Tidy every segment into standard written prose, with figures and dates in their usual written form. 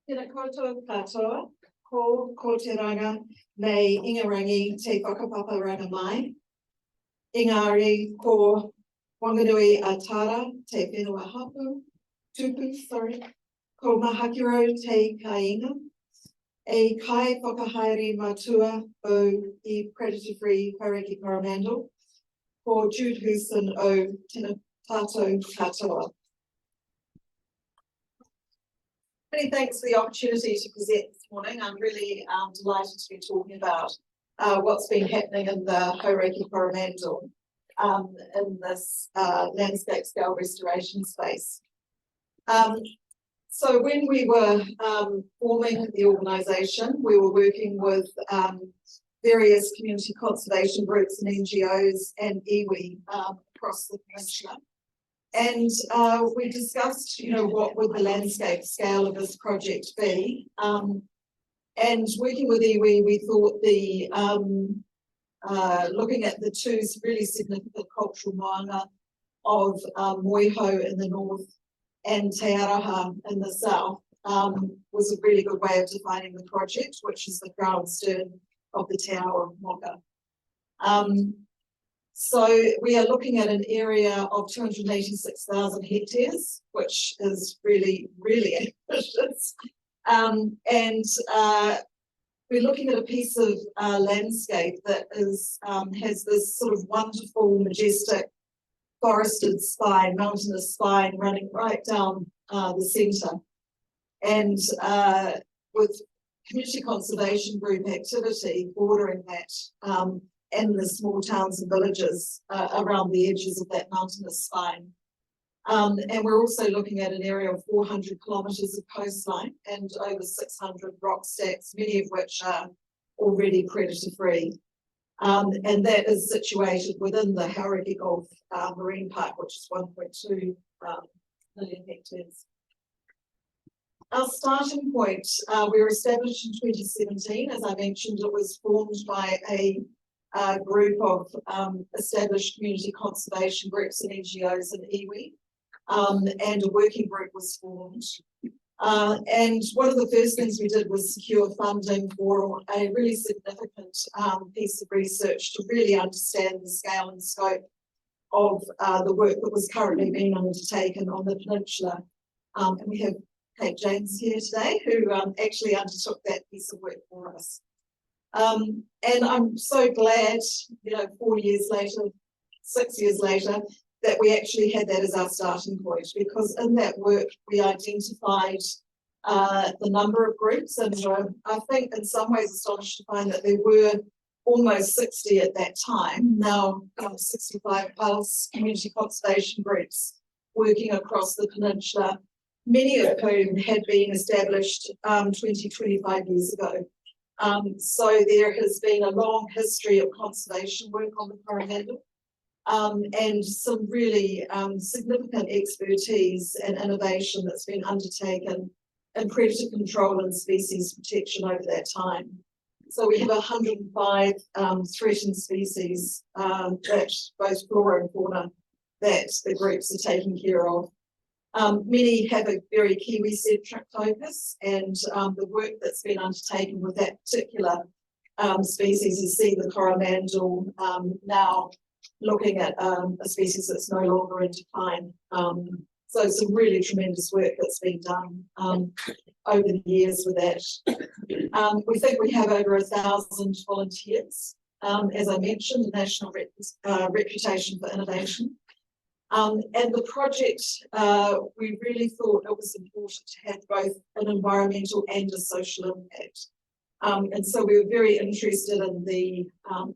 Tēnā koutou katoa, ko te ranga nei ingarangi te whakapaparanga mai. Engari ko Wanganui a Tara te whenua hapu, tupu, ko Mahakiro te kainga, e kai whakahaere matua o I predator-free Hauraki Coromandel, ko Jude Houston o tēnā tātou katoa. Many thanks for the opportunity to present this morning. I'm really delighted to be talking about what's been happening in the Hauraki Coromandel in this landscape scale restoration space. So when we were forming the organisation, we were working with various community conservation groups and NGOs and iwi across the peninsula. And we discussed, what would the landscape scale of this project be? And working with iwi, we thought the looking at the two really significant cultural moanga of Moiho in the north and Te Araha in the south was a really good way of defining the project, which is the crown and stern of the Te Ao Moka. So we are looking at an area of 286,000 hectares, which is really, really ambitious. And we're looking at a piece of landscape that is has this sort of wonderful, majestic, forested spine, mountainous spine running right down the centre. And with community conservation group activity bordering that, and the small towns and villages around the edges of that mountainous spine. And we're also looking at an area of 400 kilometres of coastline and over 600 rock stacks, many of which are already predator-free. And that is situated within the Hauraki Gulf Marine Park, which is 1.2 million hectares. Our starting point, we were established in 2017. As I mentioned, it was formed by a group of established community conservation groups and NGOs in iwi, and a working group was formed. And one of the first things we did was secure funding for a really significant piece of research to really understand the scale and scope of the work that was currently being undertaken on the peninsula. And we have Kate James here today, who actually undertook that piece of work for us. And I'm so glad, 4 years later, 6 years later, that we actually had that as our starting point, because in that work we identified the number of groups, and I think in some ways astonished to find that there were almost 60 at that time, now 65 plus community conservation groups working across the peninsula, many of whom had been established 20, 25 years ago. So there has been a long history of conservation work on the Coromandel, and some really significant expertise and innovation that's been undertaken in predator control and species protection over that time. So we have 105 threatened species, that both flora and fauna, that the groups are taking care of. Many have a very Kiwi-centric focus, and the work that's been undertaken with that particular species is see the Coromandel now looking at a species that's no longer in decline. So some really tremendous work that's been done over the years with that. We think we have over 1,000 volunteers. As I mentioned, the national reputation for innovation. And the project, we really thought it was important to have both an environmental and a social impact. And so we were very interested in the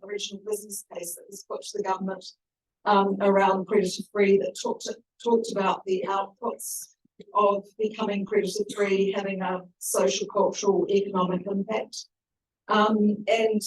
original business case that was put to the government around predator-free, that talked about the outputs of becoming predator-free, having a social, cultural, economic impact. And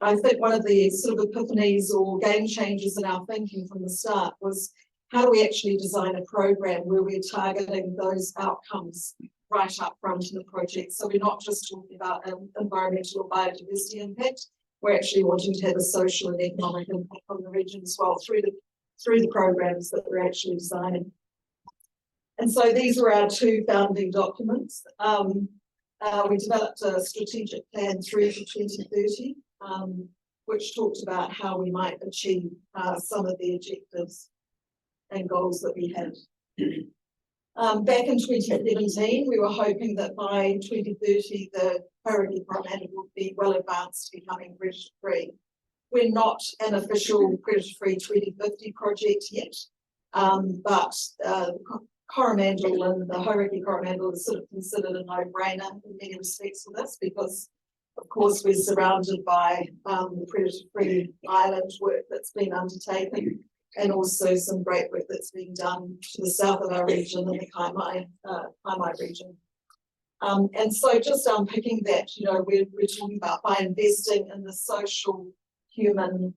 I think one of the sort of epiphanies or game changers in our thinking from the start was, how do we actually design a program where we're targeting those outcomes right up front in the project? So we're not just talking about an environmental or biodiversity impact, we're actually wanting to have a social and economic impact on the region as well through the programs that we're actually designing. And so these were our two founding documents. We developed a strategic plan through to 2030, which talked about how we might achieve some of the objectives and goals that we had. Back in 2017, we were hoping that by 2030, the Hauraki Coromandel would be well advanced to becoming predator-free. We're not an official predator-free 2050 project yet, but Coromandel and the Hauraki Coromandel is sort of considered a no-brainer in many respects for this, because of course we're surrounded by the predator-free island work that's been undertaken, and also some great work that's being done to the south of our region in the Kaimai region. And so just unpicking that, you know, we're talking about by investing in the social, human,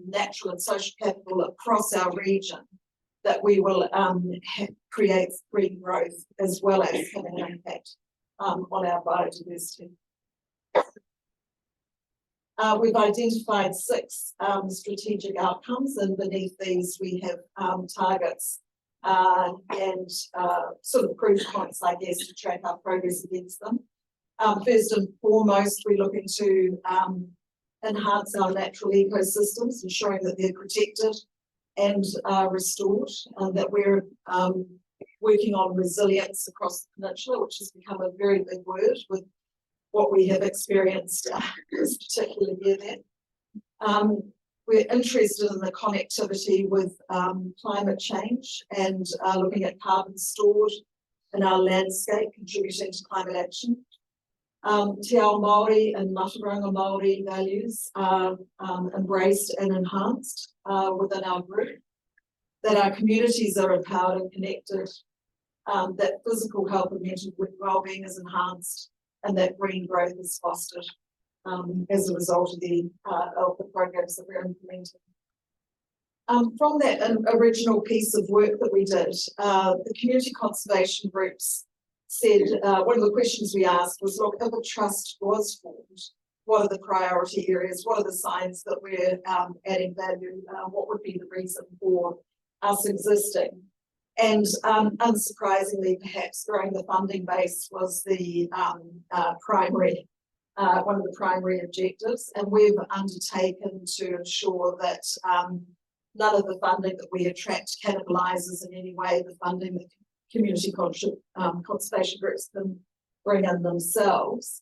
natural and social capital across our region, that we will create green growth as well as having an impact on our biodiversity. We've identified 6 strategic outcomes, and beneath these we have targets and sort of proof points, I guess, to track our progress against them. First and foremost, we're looking to enhance our natural ecosystems, ensuring that they're protected and restored, and that we're working on resilience across the peninsula, which has become a very big word with what we have experienced this particular year there. We're interested in the connectivity with climate change and looking at carbon stored in our landscape, contributing to climate action. Te ao Māori and Mataranga Māori values are embraced and enhanced within our group, that our communities are empowered and connected, that physical health and mental well-being is enhanced, and that green growth is fostered as a result of the programs that we're implementing. From that original piece of work that we did, the community conservation groups said, one of the questions we asked was, look, if a trust was formed, what are the priority areas? What are the signs that we're adding value? What would be the reason for us existing? And unsurprisingly, perhaps growing the funding base was the primary, one of the primary objectives. And we've undertaken to ensure that none of the funding that we attract cannibalizes in any way the funding that community conservation groups can bring in themselves.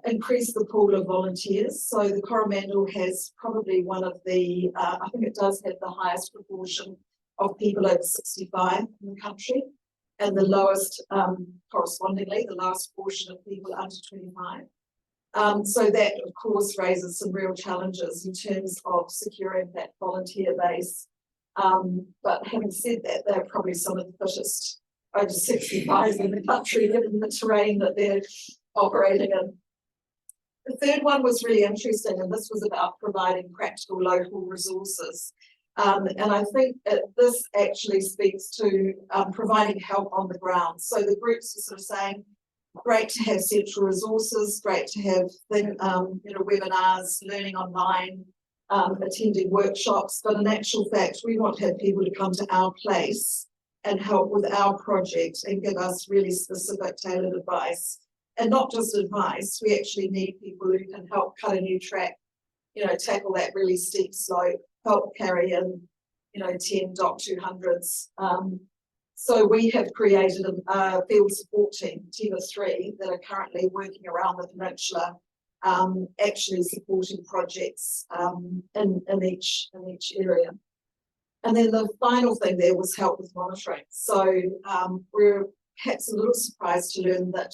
Increase the pool of volunteers. So the Coromandel has probably one of the, I think it does have the highest proportion of people over 65 in the country, and the lowest, correspondingly, the lowest portion of people under 25. So that, of course, raises some real challenges in terms of securing that volunteer base. But having said that, they're probably some of the fittest over 65 in the country, given the terrain that they're operating in. The third one was really interesting, and this was about providing practical local resources. And I think this actually speaks to providing help on the ground. So the groups are sort of saying, great to have central resources, great to have webinars, learning online, attending workshops, but in actual fact, we want to have people to come to our place and help with our project and give us really specific tailored advice. And not just advice, we actually need people who can help cut a new track, you know, tackle that really steep slope, help carry in, you know, 10 DOC 200s. So we have created a field support team, team of 3, that are currently working around the peninsula, actually supporting projects in each area. And then the final thing there was help with monitoring. So we're perhaps a little surprised to learn that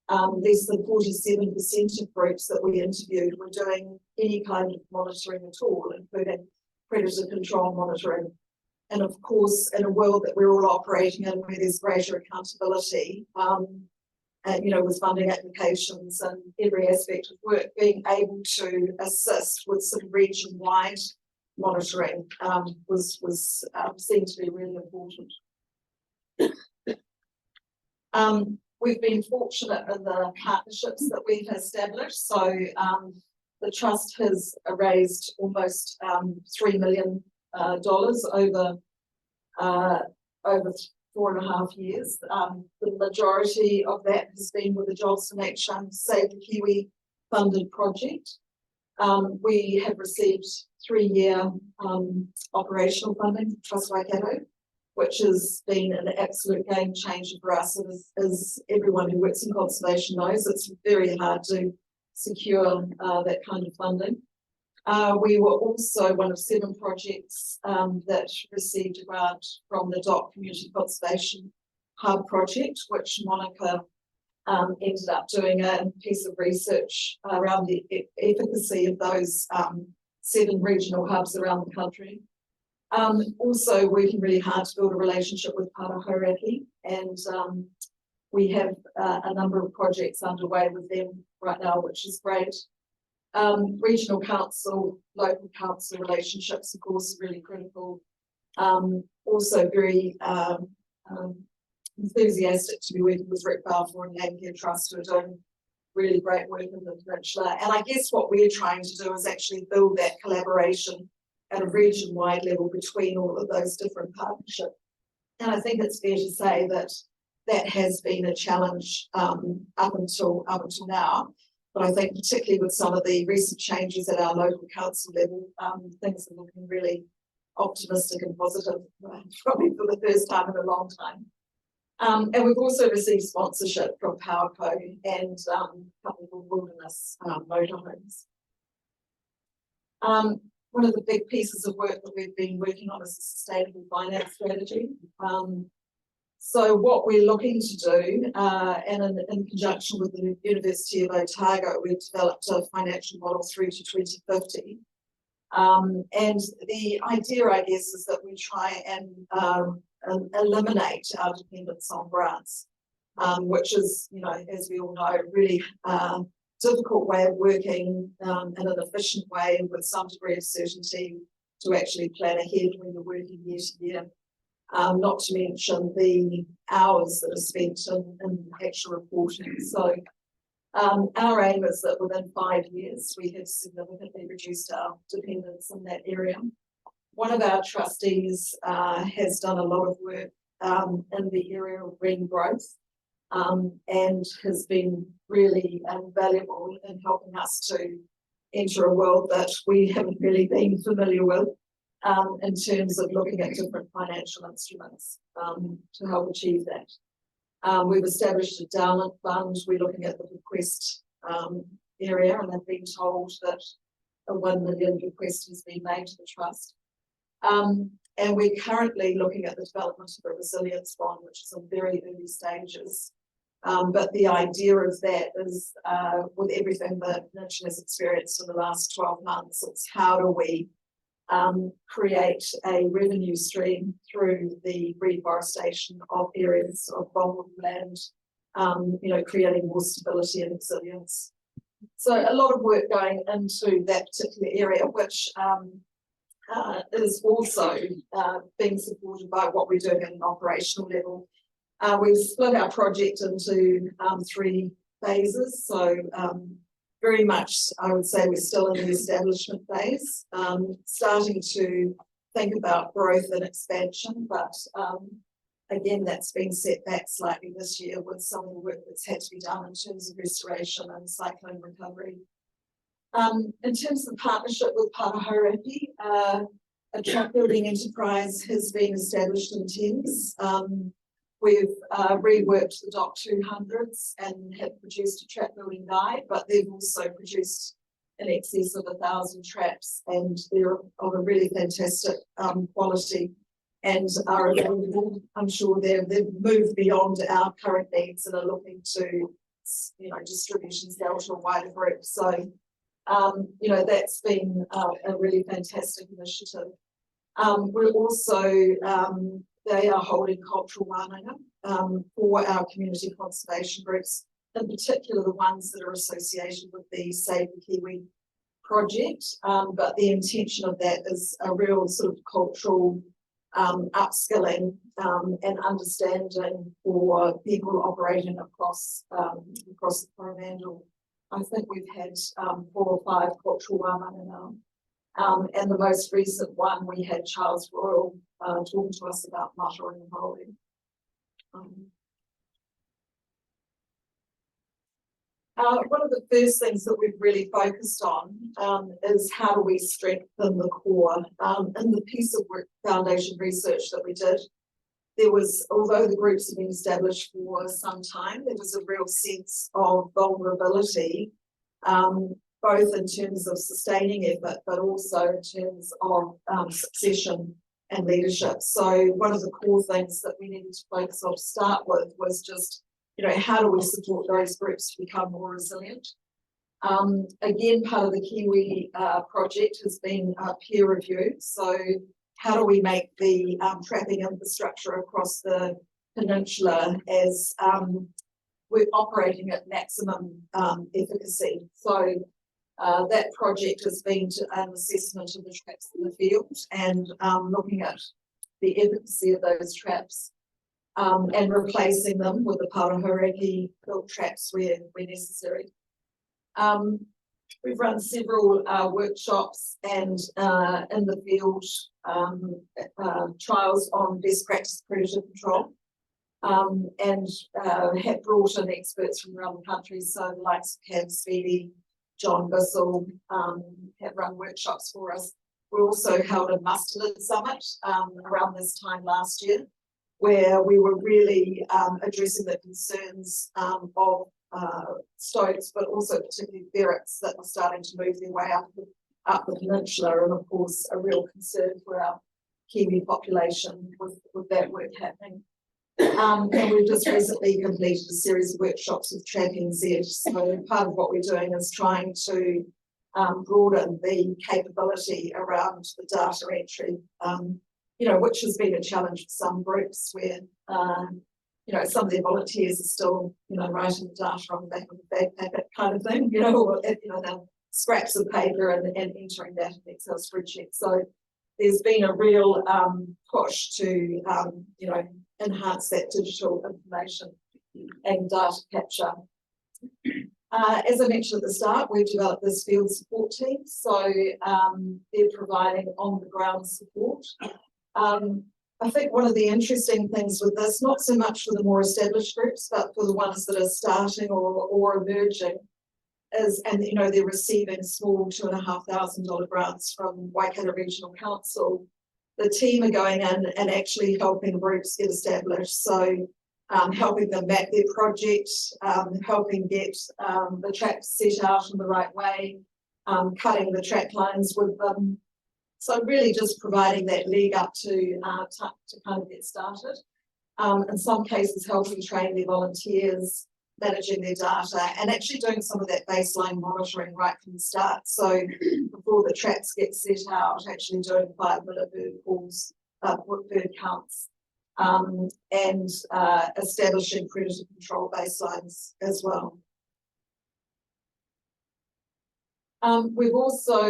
less than 47% of groups that we interviewed were doing any kind of monitoring at all, including predator control monitoring. And of course, in a world that we're all operating in, where there's greater accountability, and, you know, with funding applications and every aspect of work, being able to assist with some region-wide monitoring was seen to be really important. We've been fortunate in the partnerships that we've established. So the Trust has raised almost $3 million over 4.5 years. The majority of that has been with the Jobs for Nature Save the Kiwi funded project. We have received 3-year operational funding from Trust Waikato, which has been an absolute game changer for us. As everyone who works in conservation knows, it's very hard to secure that kind of funding. We were also one of 7 projects that received a grant from the DOC Community Conservation Hub project, which Monica ended up doing a piece of research around the efficacy of those 7 regional hubs around the country. Also working really hard to build a relationship with Biodiversity, and we have a number of projects underway with them right now, which is great. Regional council, local council relationships, of course, are really critical. Also very enthusiastic to be working with Rick Balfour and Land Care Trust, who are doing really great work in the peninsula. And I guess what we're trying to do is actually build that collaboration at a region-wide level between all of those different partnerships. And I think it's fair to say that that has been a challenge up until now. But I think particularly with some of the recent changes at our local council level, things are looking really optimistic and positive, probably for the first time in a long time. And we've also received sponsorship from PowerCo and a couple of wilderness motorhomes. One of the big pieces of work that we've been working on is a sustainable finance strategy. So what we're looking to do, and in conjunction with the University of Otago, we've developed a financial model through to 2050. And the idea, I guess, is that we try and eliminate our dependence on grants, which is, you know, as we all know, a really difficult way of working in an efficient way and with some degree of certainty to actually plan ahead when you're working year to year. Not to mention the hours that are spent in actual reporting. So our aim is that within 5 years, we have significantly reduced our dependence in that area. One of our trustees has done a lot of work in the area of green growth and has been really valuable in helping us to enter a world that we haven't really been familiar with. In terms of looking at different financial instruments to help achieve that. We've established a endowment fund. We're looking at the bequest area, and I've been told that a 1 million bequest has been made to the trust. And we're currently looking at the development of a resilience bond, which is in very early stages. But the idea of that is, with everything that the nation has experienced in the last 12 months, it's how do we create a revenue stream through the reforestation of areas of vulnerable land, you know, creating more stability and resilience. So a lot of work going into that particular area, which is also being supported by what we're doing at an operational level. We've split our project into 3 phases. So very much, I would say we're still in the establishment phase, starting to think about growth and expansion, but again, that's been set back slightly this year with some of the work that's had to be done in terms of restoration and cyclone recovery. In terms of the partnership with Biodiversity, a track building enterprise has been established in Thames. We've reworked the DOC 200s and have produced a trap building guide, but they've also produced in excess of 1,000 traps, and they're of a really fantastic quality and are available. I'm sure they've moved beyond our current needs and are looking to, you know, distributions out to a wider group. So, you know, that's been a really fantastic initiative. We're also they are holding cultural wānanga for our community conservation groups, in particular the ones that are associated with the Save the Kiwi project. But the intention of that is a real sort of cultural upskilling and understanding for people operating across the Coromandel. I think we've had 4 or 5 cultural wānanga now. And the most recent one, we had Charles Royal talking to us about muttering and holding. One of the first things that we've really focused on is how do we strengthen the core. In the piece of work foundation research that we did, there was, although the groups have been established for some time, there was a real sense of vulnerability, both in terms of sustaining effort, but also in terms of succession and leadership. So one of the core things that we needed to focus on to start with was just, how do we support those groups to become more resilient? Again, part of the Kiwi project has been peer review. So how do we make the trapping infrastructure across the peninsula as we're operating at maximum efficacy? So that project has been an assessment of the traps in the field and looking at the efficacy of those traps and replacing them with the Parahureki built traps where necessary. We've run several workshops and in the field trials on best practice predator control and have brought in experts from around the country. So the likes of Cam Speedy, John Bissell have run workshops for us. We also held a mustard summit around this time last year, where we were really addressing the concerns of stoats, but also particularly ferrets that were starting to move their way up the peninsula, and of course a real concern for our Kiwi population with that work happening. And we've just recently completed a series of workshops with Tracking Z. So part of what we're doing is trying to broaden the capability around the data entry, which has been a challenge for some groups where, some of their volunteers are still, writing the data on the back of the backpack, that kind of thing, or, the scraps of paper and entering that in Excel spreadsheet. So there's been a real push to, enhance that digital information and data capture. As I mentioned at the start, we've developed this field support team. So they're providing on-the-ground support. I think one of the interesting things with this, not so much for the more established groups, but for the ones that are starting or emerging, is, and they're receiving small $2,500 grants from Waikato Regional Council. The team are going in and actually helping groups get established. So helping them map their project, helping get the traps set out in the right way, cutting the track lines with them. So really just providing that leg up to kind of get started. In some cases, helping train their volunteers, managing their data, and actually doing some of that baseline monitoring right from the start. So before the traps get set out, actually doing 5-minute bird calls, bird counts, and establishing predator control baselines as well. We've also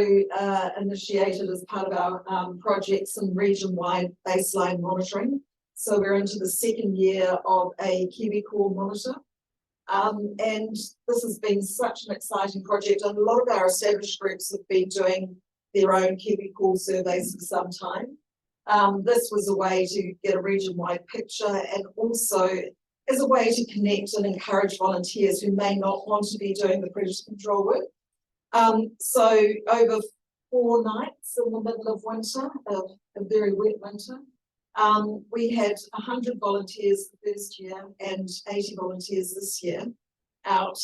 initiated as part of our project some region-wide baseline monitoring. So we're into the second year of a Kiwi Core monitor. And this has been such an exciting project, and a lot of our established groups have been doing their own Kiwi Core surveys for some time. This was a way to get a region-wide picture, and also as a way to connect and encourage volunteers who may not want to be doing the predator control work. So over 4 nights in the middle of winter, a very wet winter, we had 100 volunteers the first year and 80 volunteers this year out,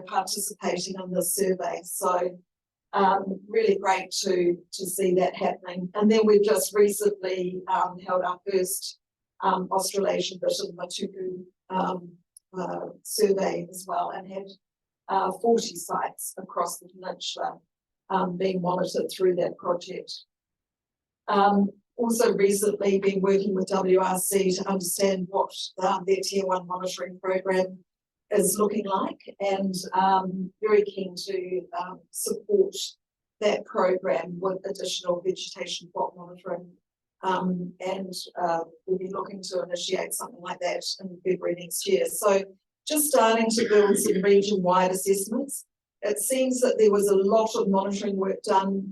participating in the survey. So really great to see that happening. And then we've just recently held our first Australasian bit of Matuku survey as well, and had 40 sites across the peninsula being monitored through that project. Also recently been working with WRC to understand what their Tier 1 monitoring program is looking like, and very keen to support that program with additional vegetation plot monitoring. And we'll be looking to initiate something like that in February next year. So just starting to build some region-wide assessments. It seems that there was a lot of monitoring work done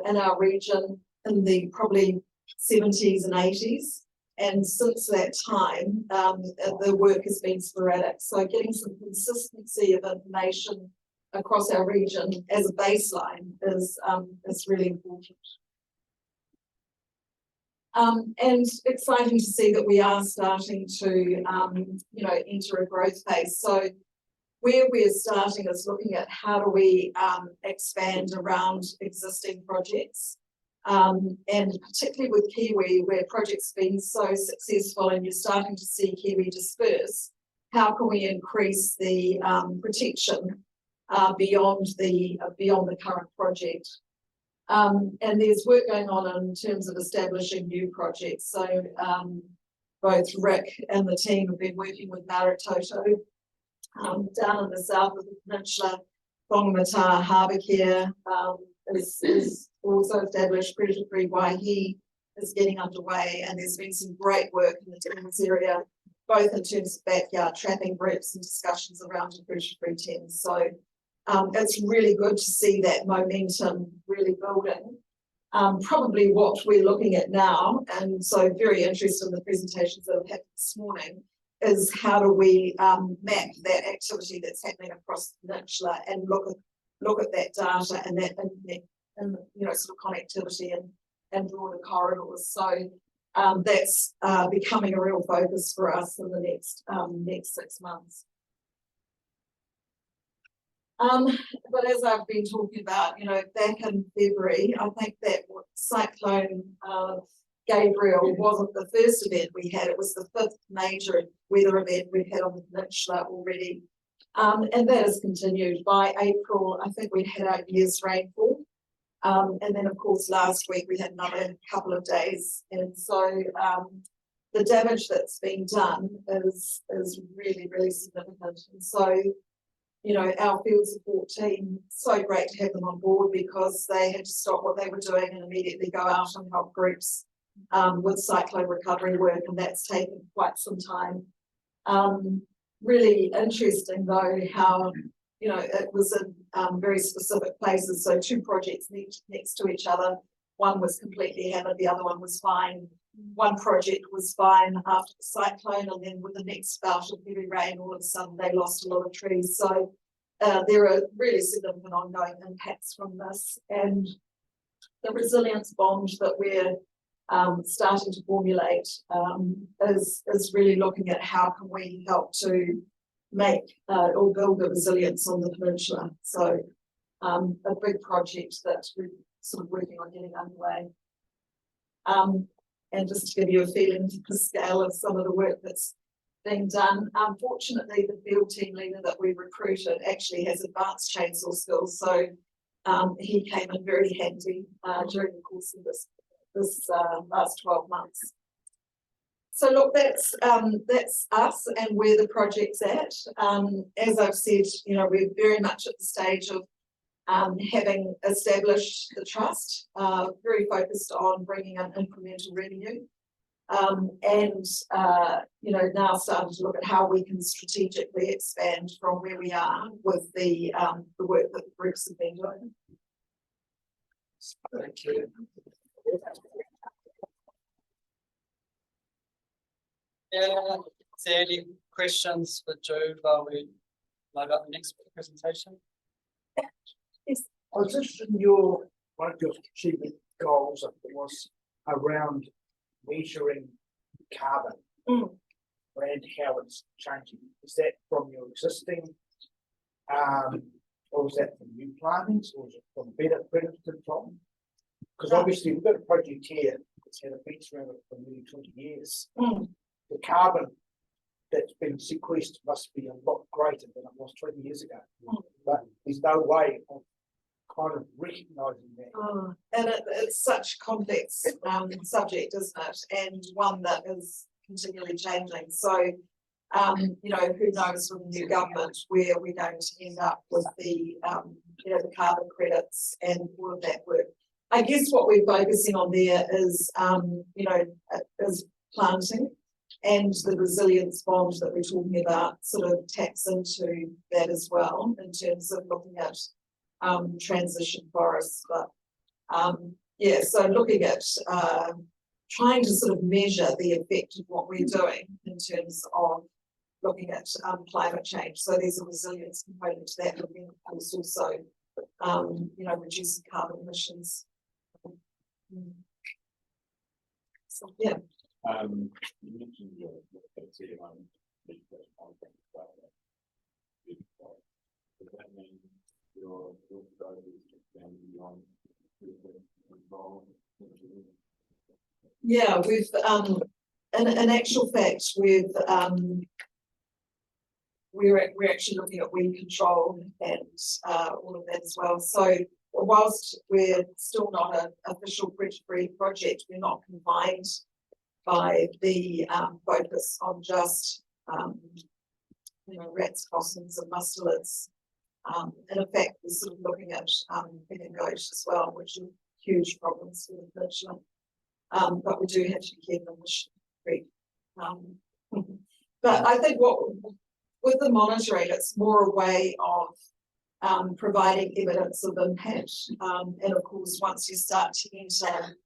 in our region in the probably 70s and 80s. And since that time, the work has been sporadic. So getting some consistency of information across our region as a baseline is really important. And exciting to see that we are starting to, enter a growth phase. So where we're starting is looking at how do we expand around existing projects. And particularly with Kiwi, where projects have been so successful and you're starting to see Kiwi disperse, how can we increase the protection beyond the current project? And there's work going on in terms of establishing new projects. So both Rick and the team have been working with Maritoto down in the south of the peninsula. Whangamata Harbour Care is also established. Predator-free Waihi is getting underway, and there's been some great work in the Thames area, both in terms of backyard trapping groups and discussions around predator-free Thames. So it's really good to see that momentum really building. Probably what we're looking at now, and so very interested in the presentations that have happened this morning, is how do we map that activity that's happening across the peninsula and look at that data and that internet and sort of connectivity and broader corridors. So that's becoming a real focus for us in the next 6 months. But as I've been talking about, back in February, I think that Cyclone Gabriel wasn't the first event we had. It was the 5th major weather event we've had on the peninsula already. And that has continued. By April, I think we'd had our year's rainfall. And then, of course, last week we had another couple of days. And so the damage that's been done is really, really significant. And so, our field support team, so great to have them on board because they had to stop what they were doing and immediately go out and help groups with cyclone recovery work, and that's taken quite some time. Really interesting though how it was in very specific places. So 2 projects next to each other. One was completely hammered, the other one was fine. One project was fine after the cyclone, and then with the next bout of heavy rain, all of a sudden they lost a lot of trees. So there are really significant ongoing impacts from this, and the resilience bond that we're starting to formulate is really looking at how can we help to make or build the resilience on the peninsula. So a big project that we're sort of working on getting underway. And just to give you a feeling for the scale of some of the work that's being done, unfortunately, the field team leader that we recruited actually has advanced chainsaw skills, so he came in very handy during the course of this last 12 months. So look, that's us and where the project's at. As I've said, we're very much at the stage of having established the trust, very focused on bringing in incremental revenue, and now starting to look at how we can strategically expand from where we are with the work that the groups have been doing. Thank you. Is there any questions for Joe while we load up the next presentation? Yes. I was interested in one of your achievement goals, I think, was around measuring carbon and how it's changing. Is that from your existing, or is that from new plantings, or is it from better predator control? Because obviously we've got a project here that's had a beach around it for nearly 20 years. The carbon that's been sequestered must be a lot greater than it was 20 years ago. But there's no way of kind of recognising that. And it's such a complex subject, isn't it? And one that is continually changing. So, who knows from the new government where we're going to end up with the carbon credits and all of that work. I guess what we're focusing on there is, is planting, and the resilience bond that we're talking about sort of taps into that as well in terms of looking at transition forests. But so looking at trying to sort of measure the effect of what we're doing in terms of looking at climate change. So there's a resilience component to that, but then of course also, you know, reducing carbon emissions. So, yeah. You mentioned your activity on the content about that. Does that mean your growth is expanding beyond involved? Yeah, we've in actual fact we're actually looking at wind control and all of that as well. So whilst we're still not an official bridge-free project, we're not confined by the focus on just you know, rats, possums and mustelids. And in fact, we're sort of looking at pig and goat as well, which are huge problems for the peninsula. But we do have to keep them free. But I think with the monitoring, it's more a way of providing evidence of impact. And of course, once you start to enter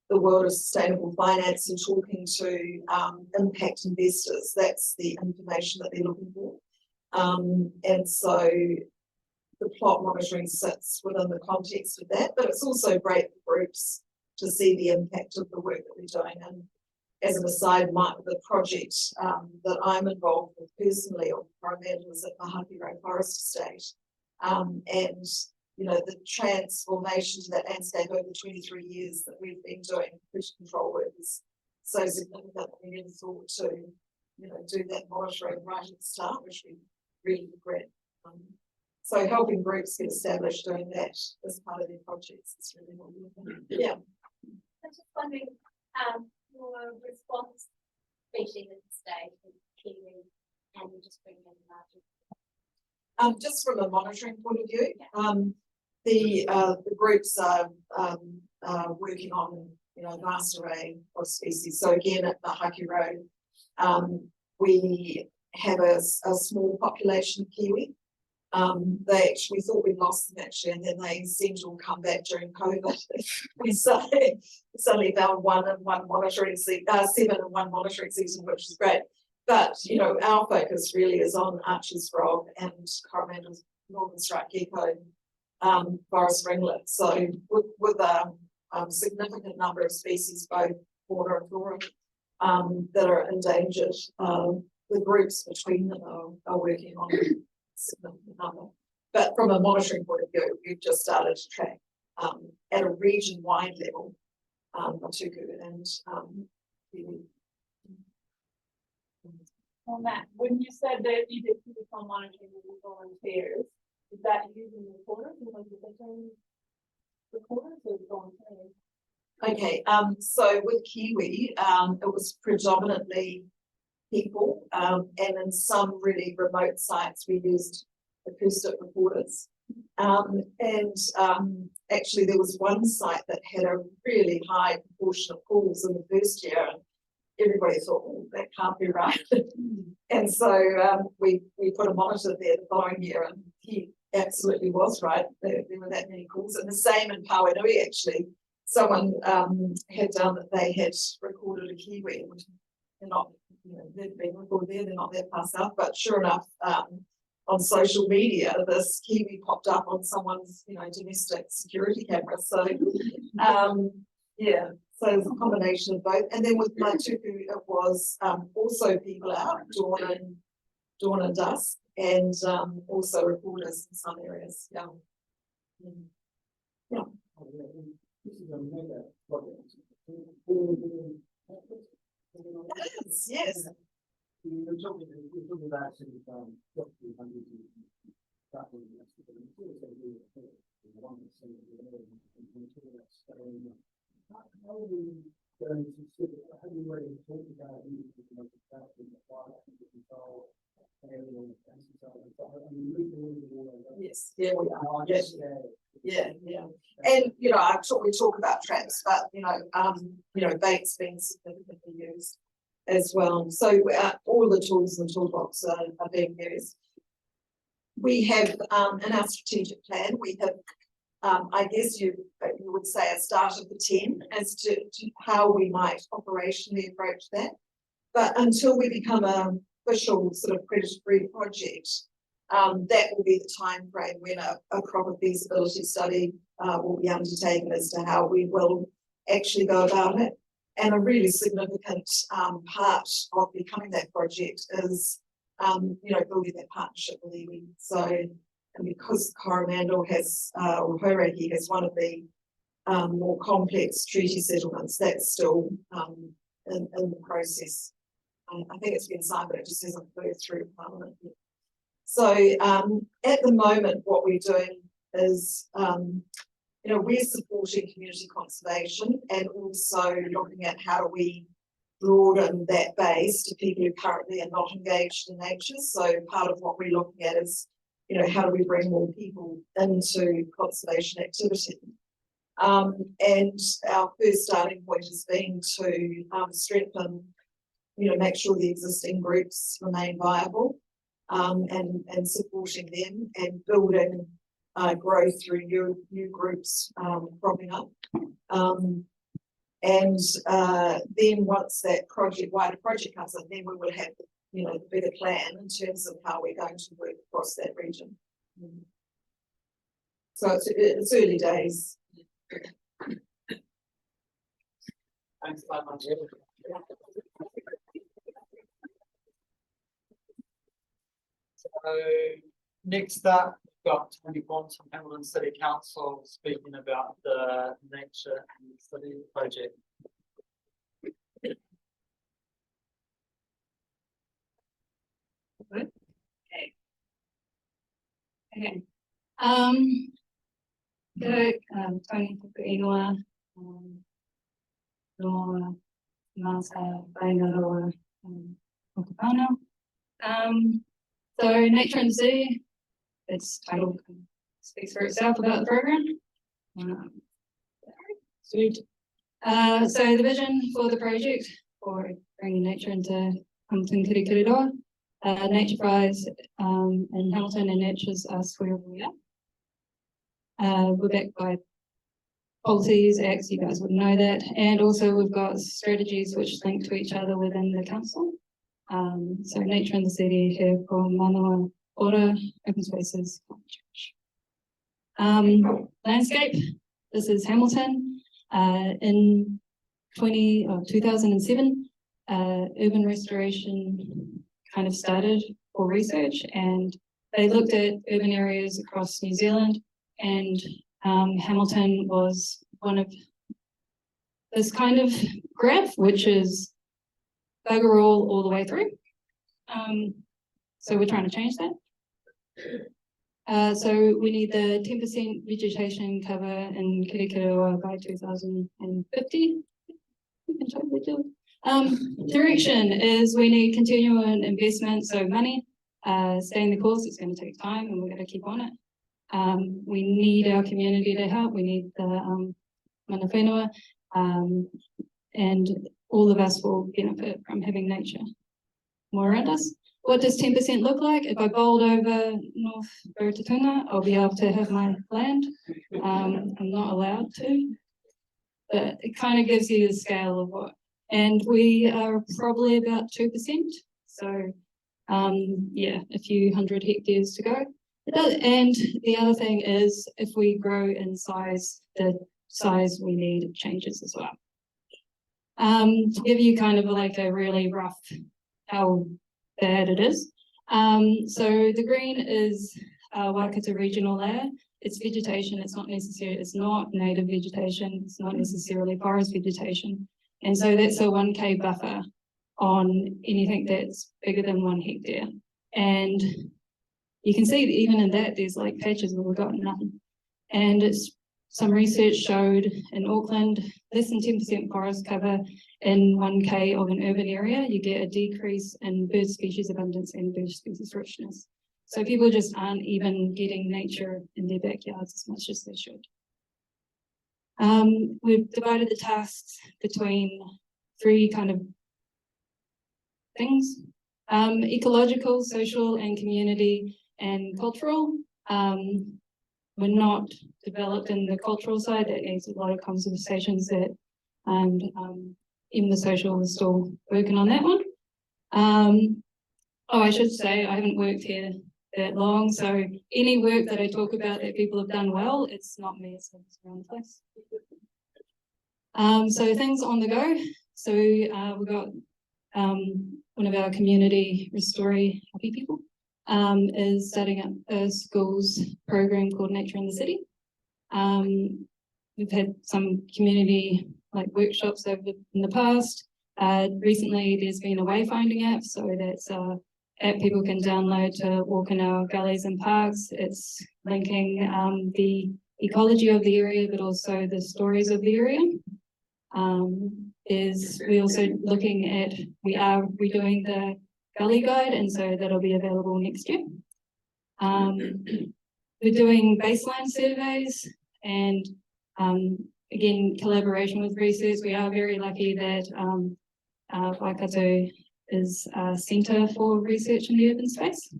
the world of sustainable finance and talking to impact investors, that's the information that they're looking for. And so the plot monitoring sits within the context of that, but it's also great for groups to see the impact of the work that we're doing. And as an aside, the project that I'm involved with personally on Coromandel is at the Hākiro Forest Estate. And you know, the transformation to that landscape over 23 years that we've been doing fish control work is so significant that we never thought to, you know, do that monitoring right at the start, which we really regret. So helping groups get established doing that as part of their projects is really what we're looking at. Yeah. I'm just wondering, your response species at the stage with kiwi and just bringing in larger. Just from a monitoring point of view, the groups are working on, you know, a vast array of species. So again, at the Hākiro, we have a small population of kiwi. They actually thought we'd lost them actually, and then they seemed to all come back during COVID. We suddenly found seven in one monitoring season, which is great. But you know, our focus really is on Archer's frog and Coromandel's northern striped gecko, forest ringlet. So with a significant number of species, both fauna and flora, that are endangered, the groups between them are working on a significant number. But from a monitoring point of view, we've just started to track at a region-wide level, Matuku and kiwi. On that, when you said that you did physical monitoring with volunteers, is that using recorders and like recorders or volunteers? Okay, so with kiwi, it was predominantly people, and in some really remote sites we used acoustic recorders. Actually there was one site that had a really high proportion of calls in the first year, and everybody thought, oh, that can't be right. And so we put a monitor there the following year, and he absolutely was right. There were that many calls. And the same in Pauenui, actually. Someone had done that they had recorded a kiwi, which they're not, you know, they've been recorded there, they're not that far south, but sure enough, on social media, this kiwi popped up on someone's, you know, domestic security camera. So, yeah, so it's a combination of both. And then with Matuku, it was also people out, dawn and dusk, and also reporters in some areas. Yeah. Yeah. This is a mega project. It is, yes. We're talking about how are we going to sit? How do we already talk about Yes, yeah, we are. Yes. Yeah. And you know, we talk about traps, but you know, bait's been significantly used as well. So all the tools in the toolbox are being used. We have in our strategic plan, we have I guess you would say a start of the 10 as to how we might operationally approach that. But until we become a official sort of predator-free project, that will be the time frame when a proper feasibility study will be undertaken as to how we will actually go about it. And a really significant part of becoming that project is, building that partnership with iwi. So, and because Coromandel has, or Hauraki has one of the more complex treaty settlements, that's still in the process. I think it's been signed, but it just hasn't moved through Parliament yet. So at the moment, what we're doing is, we're supporting community conservation and also looking at how do we broaden that base to people who currently are not engaged in nature. So part of what we're looking at is, how do we bring more people into conservation activity? And our first starting point has been to strengthen, make sure the existing groups remain viable, and supporting them and building growth through new groups cropping up. And then once that wider project comes in, then we will have the bigger plan in terms of how we're going to work across that region. So it's early days. Thanks so much. So next up, we've got Tony Bonds from Hamilton City Council speaking about the Nature and City project. Okay. Tony Ingoa, no Masa Baingaroa, Okapana. So Nature and the City, its title speaks for itself about the program. Sweet. So the vision for the project for bringing nature into Hamilton Kirikiriroa, Nature Prize in Hamilton and Nature's us wherever we are. We're backed by policies, acts, you guys would know that, and also we've got strategies which link to each other within the council. So Nature in the City here for Manawa, Ora, open spaces, landscape. This is Hamilton. In 2007, urban restoration kind of started for research, and they looked at urban areas across New Zealand, and Hamilton was one of this kind of graph, which is bugger all the way through. So we're trying to change that. So we need the 10% vegetation cover in Kirikiriroa by 2050. We can totally do it. Direction is we need continuing investment, so money, staying the course, it's going to take time and we're going to keep on it. We need our community to help, we need the mana whenua, and all of us will benefit from having nature more around us. What does 10% look like? If I bowled over North Raratunga, I'll be able to have my land. I'm not allowed to, but it kind of gives you the scale of what. And we are probably about 2%. So yeah, a few hundred hectares to go. And the other thing is if we grow in size, the size we need changes as well. To give you kind of like a really rough how bad it is. So the green is Waikato regional layer. It's vegetation, it's not native vegetation, it's not necessarily forest vegetation. And so that's a 1K buffer on anything that's bigger than 1 hectare. And you can see that even in that, there's like patches where we've got nothing. And some research showed in Auckland, less than 10% forest cover in 1K of an urban area, you get a decrease in bird species abundance and bird species richness. So people just aren't even getting nature in their backyards as much as they should. We've divided the tasks between 3 kind of things, ecological, social, and community, and cultural. we're not developed in the cultural side. That needs a lot of conversations that, and even the social is still working on that one. Oh, I should say I haven't worked here that long, so any work that I talk about that people have done well, it's not me, it's around the place. So things on the go. So we've got one of our community restory happy people is starting up a schools program called Nature in the City. We've had some community like workshops over in the past. Recently there's been a wayfinding app, so that's app people can download to walk in our gullies and parks. It's linking the ecology of the area, but also the stories of the area. We're also looking at, we are redoing the gully guide, and so that'll be available next year. We're doing baseline surveys and again, collaboration with research. We are very lucky that Waikato is a centre for research in the urban space.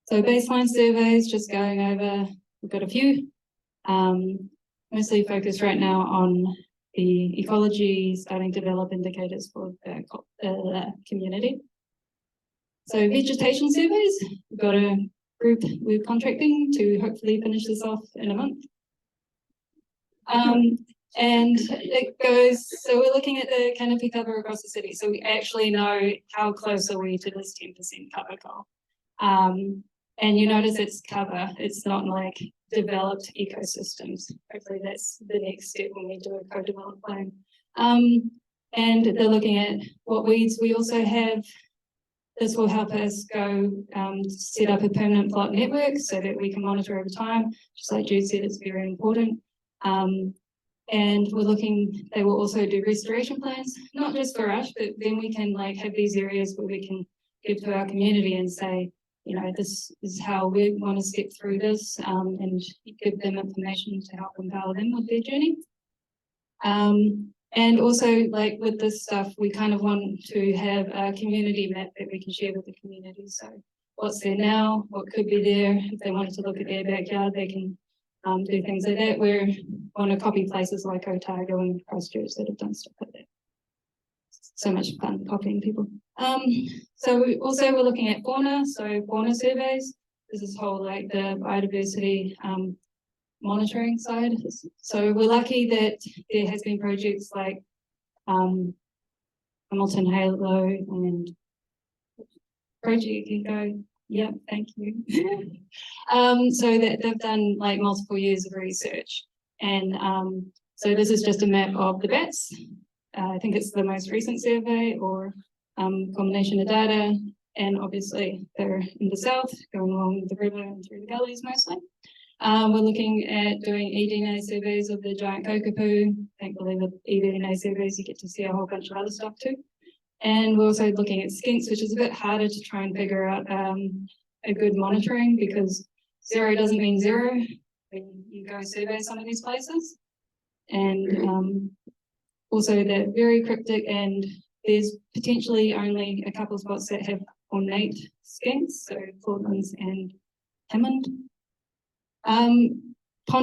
So baseline surveys, just going over, we've got a few, mostly focused right now on the ecology, starting to develop indicators for the community. So vegetation surveys, we've got a group we're contracting to hopefully finish this off in a month. And it goes, so we're looking at the canopy cover across the city. So we actually know how close are we to this 10% cover goal. And you notice it's cover, it's not like developed ecosystems. Hopefully that's the next step when we do a co-developed plan. And they're looking at what weeds we also have. This will help us go set up a permanent plot network so that we can monitor over time. Just like Jude said, it's very important. And we're looking, they will also do restoration plans, not just for us, but then we can like have these areas where we can give to our community and say, you know, this is how we want to step through this, and give them information to help empower them with their journey. And also, like with this stuff, we kind of want to have a community map that we can share with the community. So what's there now, what could be there, if they wanted to look at their backyard, they can do things like that. We want to copy places like Otago and Christchurch that have done stuff like that. So much fun copying people. So we're looking at fauna, so fauna surveys. This is whole like the biodiversity monitoring side. So we're lucky that there has been projects like Hamilton Halo and Project Eco. Yep, thank you. So that they've done like multiple years of research. And so this is just a map of the bats. I think it's the most recent survey or combination of data. And obviously they're in the south, going along the river and through the gullies mostly. We're looking at doing eDNA surveys of the giant kokopoo. Thankfully with eDNA surveys you get to see a whole bunch of other stuff too. And we're also looking at skinks, which is a bit harder to try and figure out a good monitoring, because zero doesn't mean zero when you go survey some of these places. And also they're very cryptic, and there's potentially only a couple of spots that have ornate skinks, so Portland's and Hammond.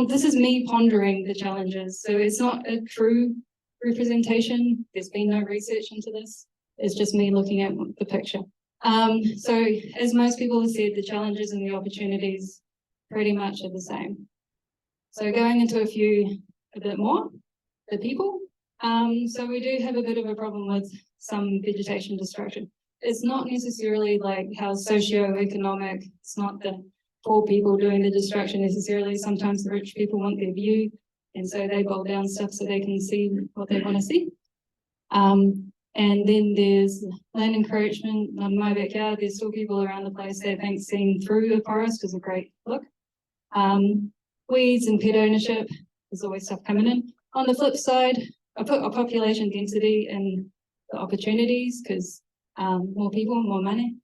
This is me pondering the challenges, so it's not a true representation. There's been no research into this. It's just me looking at the picture. So as most people have said, the challenges and the opportunities pretty much are the same. So going into a bit more, the people. So we do have a bit of a problem with some vegetation destruction. It's not necessarily like how socio-economic, it's not the poor people doing the destruction necessarily. Sometimes the rich people want their view, and so they bolt down stuff so they can see what they want to see. And then there's land encroachment. In my backyard, there's still people around the place that think seeing through the forest is a great look. Weeds and pet ownership, there's always stuff coming in. On the flip side, I put a population density and the opportunities, because more people, more money.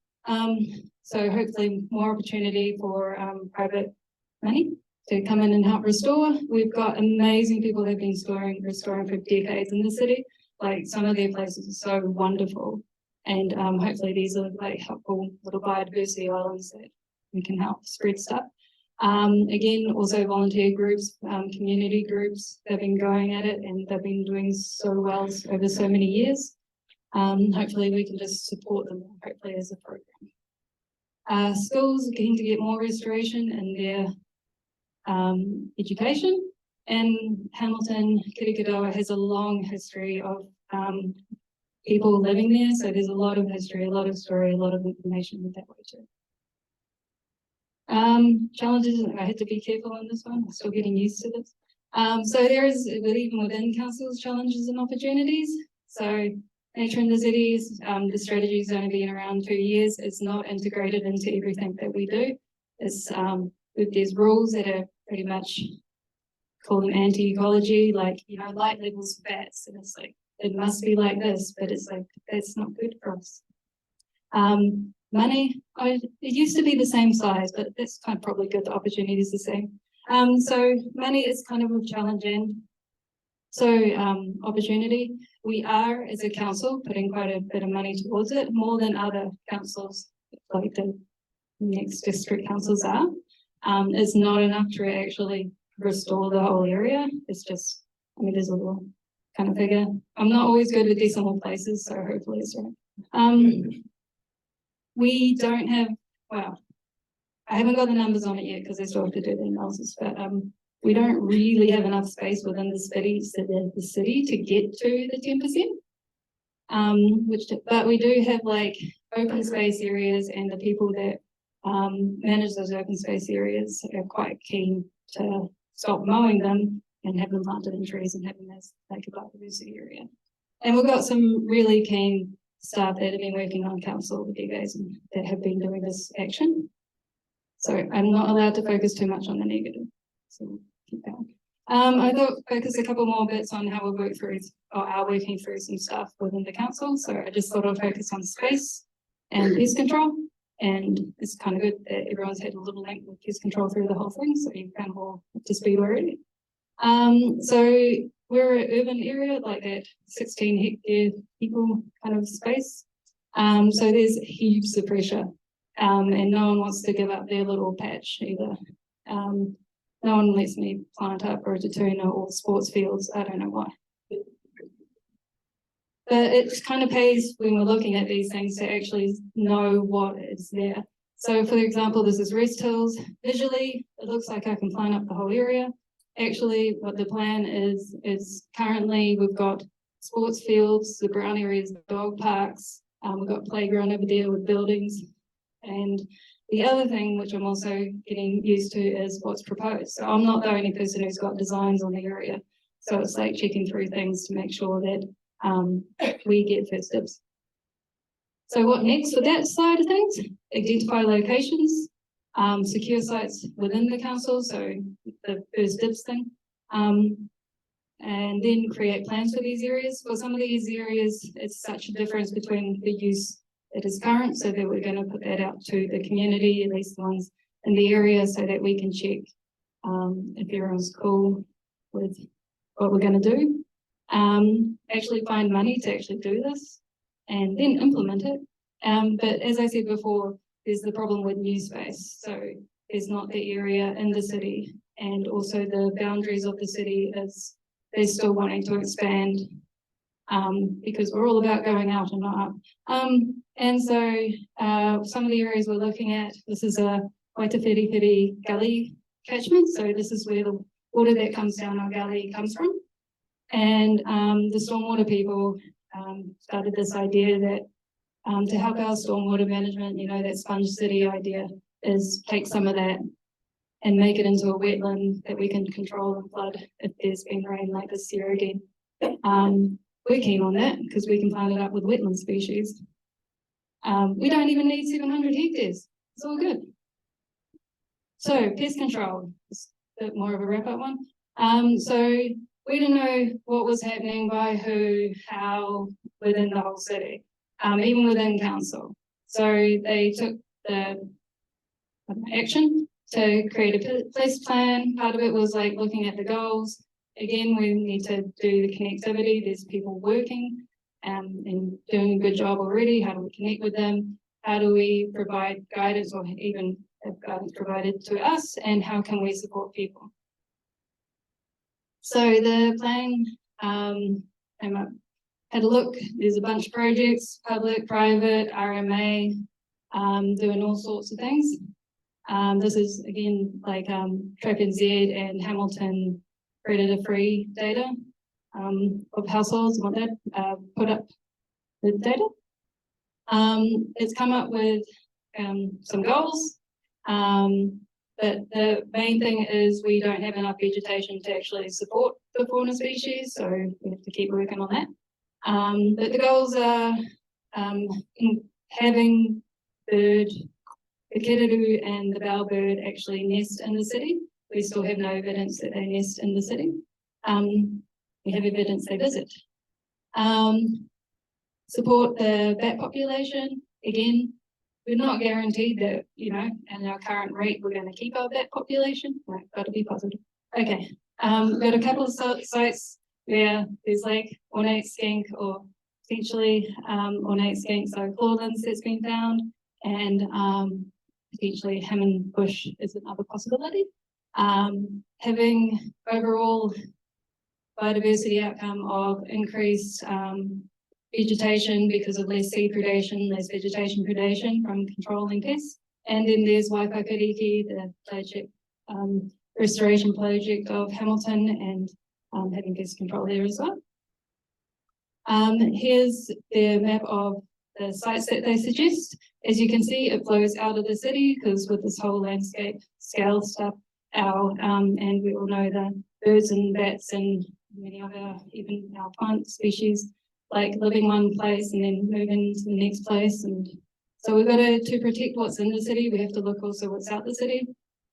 So hopefully more opportunity for private money to come in and help restore. We've got amazing people who've been restoring for decades in the city. Like some of their places are so wonderful, and hopefully these are like helpful little biodiversity islands that we can help spread stuff. Again, also volunteer groups, community groups, they've been going at it and they've been doing so well over so many years. Hopefully we can just support them, hopefully as a program. Schools are keen to get more restoration in their education. And Hamilton, Kirikoroa has a long history of people living there. So there's a lot of history, a lot of story, a lot of information with that way too. Challenges, I had to be careful on this one, I'm still getting used to this. So there is, even within councils, challenges and opportunities. So nature in the cities, the strategy's only been around 2 years. It's not integrated into everything that we do. It's, there's rules that are pretty much call them anti-ecology, like, you know, light levels of bats, and it's like, it must be like this, but it's like, that's not good for us. Money, it used to be the same size, but that's kind of probably good, the opportunity is the same. So money is kind of a challenge, and so opportunity, we are as a council putting quite a bit of money towards it, more than other councils, like the next district councils are. It's not enough to actually restore the whole area. It's just, I mean, there's a little kind of figure. I'm not always good with decimal places, so hopefully it's right. We don't have, well, I haven't got the numbers on it yet because I still have to do the analysis, but we don't really have enough space within the city, so the city to get to the 10%. But we do have like open space areas, and the people that manage those open space areas are quite keen to stop mowing them and have them planted in trees and have them as like a biodiversity area. And we've got some really keen staff that have been working on council with you guys and that have been doing this action. So I'm not allowed to focus too much on the negative. So we'll keep going. I thought focus a couple more bits on how we work through or are working through some stuff within the council. So I just thought I'd focus on space and pest control. And it's kind of good that everyone's had a little link with pest control through the whole thing, so you kind of all up to speed already. So we're an urban area, like that 16 hectare people kind of space. So there's heaps of pressure, and no one wants to give up their little patch either. No one lets me plant up or a tatuna or sports fields. I don't know why. But it kind of pays when we're looking at these things to actually know what is there. So for example, this is Rest Hills. Visually, it looks like I can plant up the whole area. Actually, what the plan is currently we've got sports fields, the brown areas, dog parks. We've got playground over there with buildings. And the other thing, which I'm also getting used to, is what's proposed. So I'm not the only person who's got designs on the area. So it's like checking through things to make sure that we get first dibs. So what next for that side of things? Identify locations, secure sites within the council, so the first dibs thing, and then create plans for these areas. For some of these areas, it's such a difference between the use that is current, so that we're going to put that out to the community, at least the ones in the area, so that we can check if everyone's cool with what we're going to do. Actually find money to actually do this and then implement it. But as I said before, there's the problem with new space. So there's not the area in the city, and also the boundaries of the city is they're still wanting to expand because we're all about going out and not up. And so some of the areas we're looking at, this is a Waitawhiri gully catchment. So this is where the water that comes down our gully comes from. And the stormwater people started this idea that to help our stormwater management, you know, that sponge city idea is take some of that and make it into a wetland that we can control and flood if there's been rain like this year again. We're keen on that because we can plant it up with wetland species. We don't even need 700 hectares. It's all good. So pest control is a bit more of a wrap-up one. So we didn't know what was happening by who, how, within the whole city, even within council. So they took the action to create a place plan. Part of it was like looking at the goals. Again, we need to do the connectivity. There's people working and doing a good job already. How do we connect with them? How do we provide guidance or even have guidance provided to us, and how can we support people. So the plan came up, had a look, there's a bunch of projects, public, private, RMA, doing all sorts of things. This is again like Trap NZ and Hamilton predator-free data of households, what that put up the data. It's come up with some goals, but the main thing is we don't have enough vegetation to actually support the fauna species, so we have to keep working on that. But the goals are having the kiriru and the bellbird actually nest in the city. We still have no evidence that they nest in the city. We have evidence they visit. Support the bat population. Again, we're not guaranteed that, you know, at our current rate, we're going to keep our bat population. Right, got to be positive. Okay, we've got a couple of sites where there's like ornate skink or potentially ornate skink, so clawlands that's been found, and potentially Hammond bush is another possibility. Having overall biodiversity outcome of increased vegetation because of less seed predation, less vegetation predation from controlling pests. And then there's Waipakariki, the flagship restoration project of Hamilton, and having pest control there as well. Here's the map of the sites that they suggest. As you can see, it flows out of the city because with this whole landscape scale stuff, and we all know the birds and bats and many of our, even our plant species, like living one place and then moving to the next place. And so we've got to protect what's in the city, we have to look also what's out the city.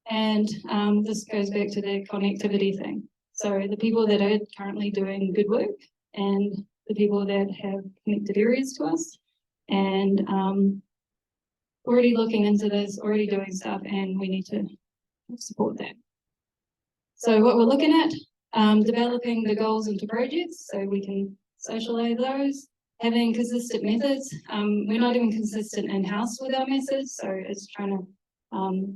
And this goes back to the connectivity thing. So the people that are currently doing good work and the people that have connected areas to us, and already looking into this, already doing stuff, and we need to support that. So what we're looking at, developing the goals into projects so we can socialize those, having consistent methods. We're not even consistent in-house with our methods, so it's trying to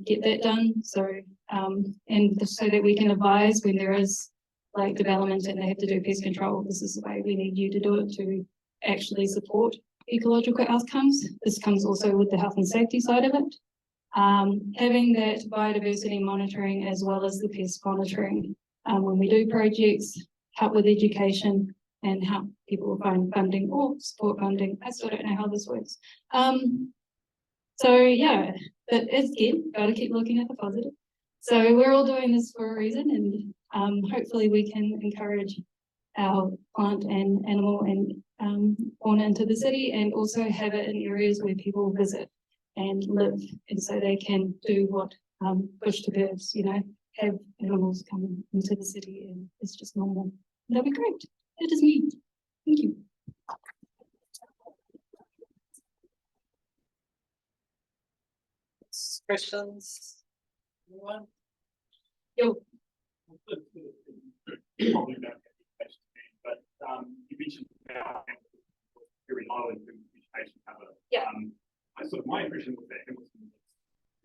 get that done. So and so that we can advise when there is like development and they have to do pest control. This is the way we need you to do it to actually support ecological outcomes. This comes also with the health and safety side of it. Having that biodiversity monitoring as well as the pest monitoring when we do projects, help with education, and help people find funding or support funding. I still don't know how this works. So yeah, but again, got to keep looking at the positive. So we're all doing this for a reason, and hopefully we can encourage our plant and animal and fauna into the city, and also have it in areas where people visit and live, and so they can do what bush to birds, you know, have animals come into the city, and it's just normal. That'd be great. That is me. Thank you. Questions? Anyone? Yo. Probably don't have any questions, but you mentioned about very low in terms of vegetation cover. Yeah. I sort of, my impression was that Hamilton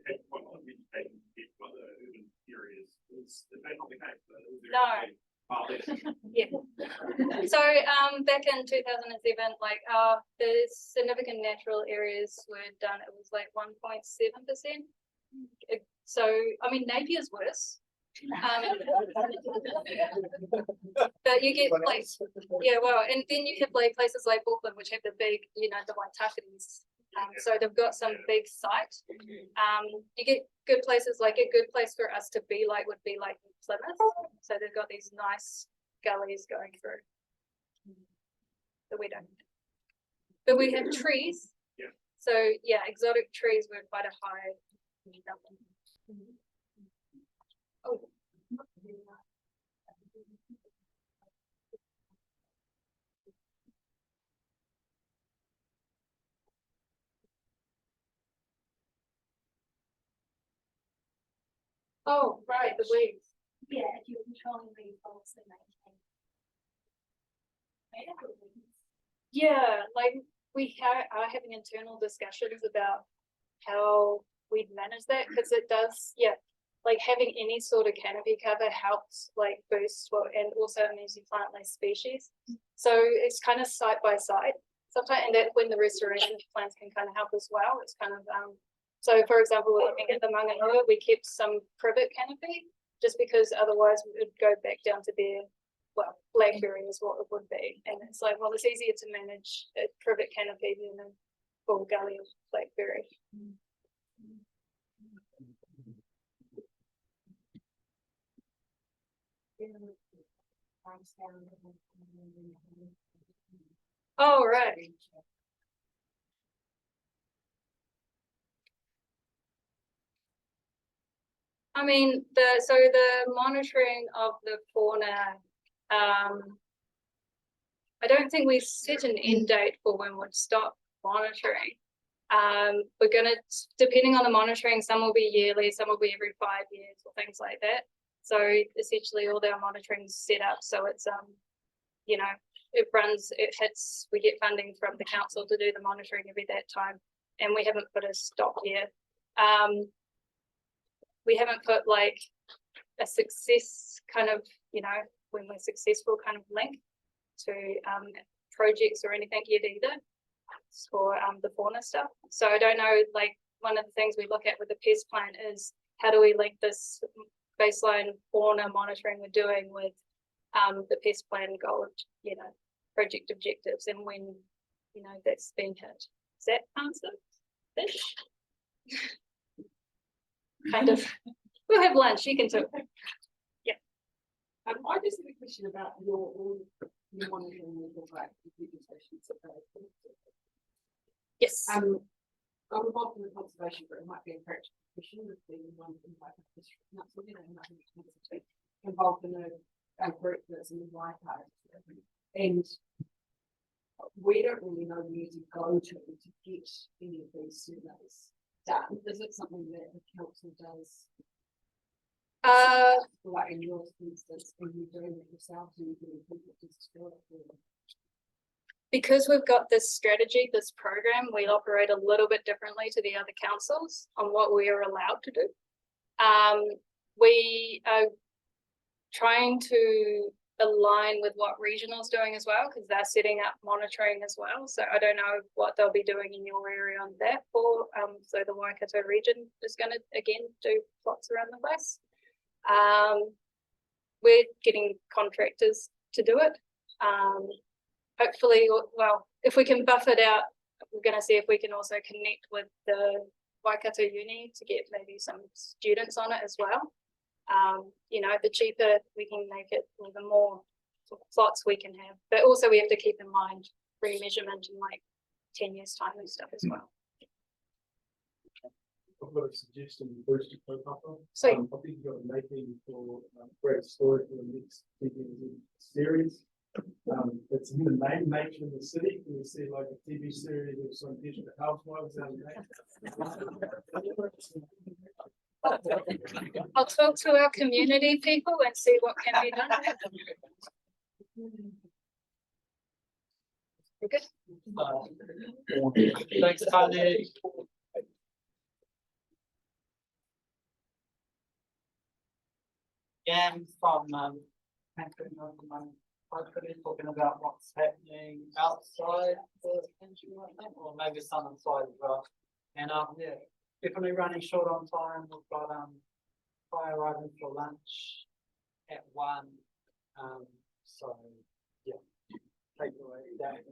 had quite a lot of vegetation compared to other urban areas. Is that not the case? No. Yeah. So back in 2007, like the significant natural areas were done. It was like 1.7%. So I mean, Napier's worse. But you get like, yeah, well, and then you have like places like Auckland, which have the big, you know, the Waitakas. So they've got some big site. You get good places, like a good place for us to be like would be like Plymouth. So they've got these nice gullies going through. But we don't. But we have trees. Yeah. So yeah, exotic trees were quite a high number. Oh. Oh, right, the weeds. Yeah, if you're controlling the also maintain. Yeah, like we are having internal discussions about how we'd manage that, because it does, yeah, like having any sort of canopy cover helps like boost and also means you plant less species. So it's kind of side by side sometimes, and that's when the restoration plans can kind of help as well. It's kind of so for example, we're looking at the Manganua, we kept some privet canopy just because otherwise we would go back down to bare, well, blackberry is what it would be. And it's like, well, it's easier to manage a privet canopy than a full gully of blackberry. Oh, right. I mean, the monitoring of the fauna, I don't think we've set an end date for when we'd stop monitoring. We're gonna, depending on the monitoring, some will be yearly, some will be every 5 years or things like that. So essentially all our monitoring's set up, so it's, you know, it hits, we get funding from the council to do the monitoring every that time, and we haven't put a stop here. We haven't put like a success kind of, you know, when we're successful kind of link to projects or anything yet either for the fauna stuff. So I don't know, like one of the things we look at with the pest plan is how do we link this baseline fauna monitoring we're doing with the pest plan goal, you know, project objectives, and when, you know, that's been hit. Does that answer this? Kind of. We'll have lunch, you can talk. Yeah. I just have a question about your monitoring of vegetation. Yes. I'm involved in the conservation group. It might be a practical question with the one in my district council, you know, involved in a group that's in the Waikato, and we don't really know where to go to get any of these surveys done. Is it something that the council does? Like in your instance, when you're doing it yourself, do you really think it just do it? Because we've got this strategy, this program, we operate a little bit differently to the other councils on what we are allowed to do. We are trying to align with what regional's doing as well, because they're setting up monitoring as well. So I don't know what they'll be doing in your area on that for. So the Waikato region is going to again do plots around the place. We're getting contractors to do it. Hopefully, well, if we can buff it out, we're going to see if we can also connect with the Waikato Uni to get maybe some students on it as well. You know, the cheaper we can make it, the more plots we can have. But also we have to keep in mind remeasurement in like 10 years time and stuff as well. I've got a suggestion, Bruce, to pop up. So I think you've got a making for great story for the next TV series. It's in the main nature of the city. You see like a TV series of some digital housewives and I'll talk to our community people and see what can be done. We're good. Thanks, Kylie. Again, from talking about what's happening outside the country right now, or maybe some inside as well. And yeah, definitely running short on time. We've got fire arriving for lunch at 1. So yeah, take away that.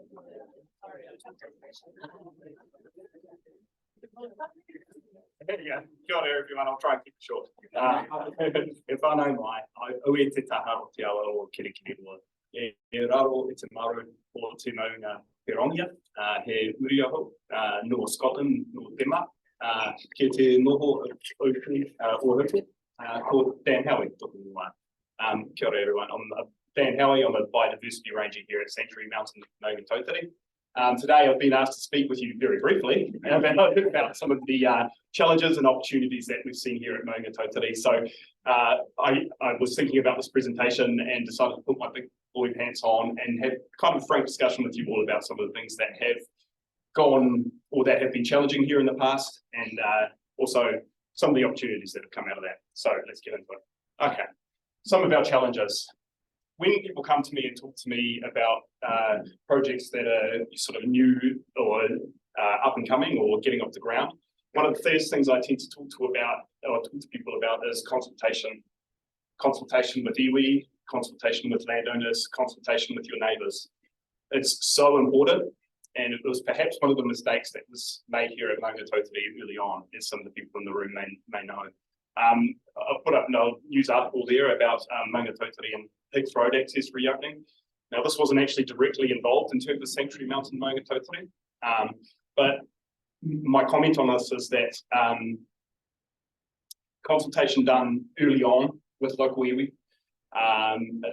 Yeah, kia ora everyone, I'll try and keep it short. If I know mai, ui te taha o te awa o Kirikiriroa. E raro i te maru o te maunga Pirongia, he uri aho, no Scotland, no Tema, ki te noho o Hutu, called Dan Howie. Kia ora everyone, I'm Dan Howie, I'm a biodiversity ranger here at Sanctuary Mountain Maungatautari. Today I've been asked to speak with you very briefly about some of the challenges and opportunities that we've seen here at Maungatautari. So I was thinking about this presentation and decided to put my big boy pants on and have kind of a frank discussion with you all about some of the things that have gone or that have been challenging here in the past, and also some of the opportunities that have come out of that. So let's get into it. Okay, some of our challenges. When people come to me and talk to me about projects that are sort of new or up and coming or getting off the ground, one of the first things I tend to talk to people about is consultation. Consultation with iwi, consultation with landowners, consultation with your neighbours. It's so important, and it was perhaps one of the mistakes that was made here at Maungatautari early on, as some of the people in the room may know. I've put up a news article there about Maungatautari and Hicks Road access reopening. Now, this wasn't actually directly involved in terms of Sanctuary Mountain Maungatautari, but my comment on this is that consultation done early on with local iwi,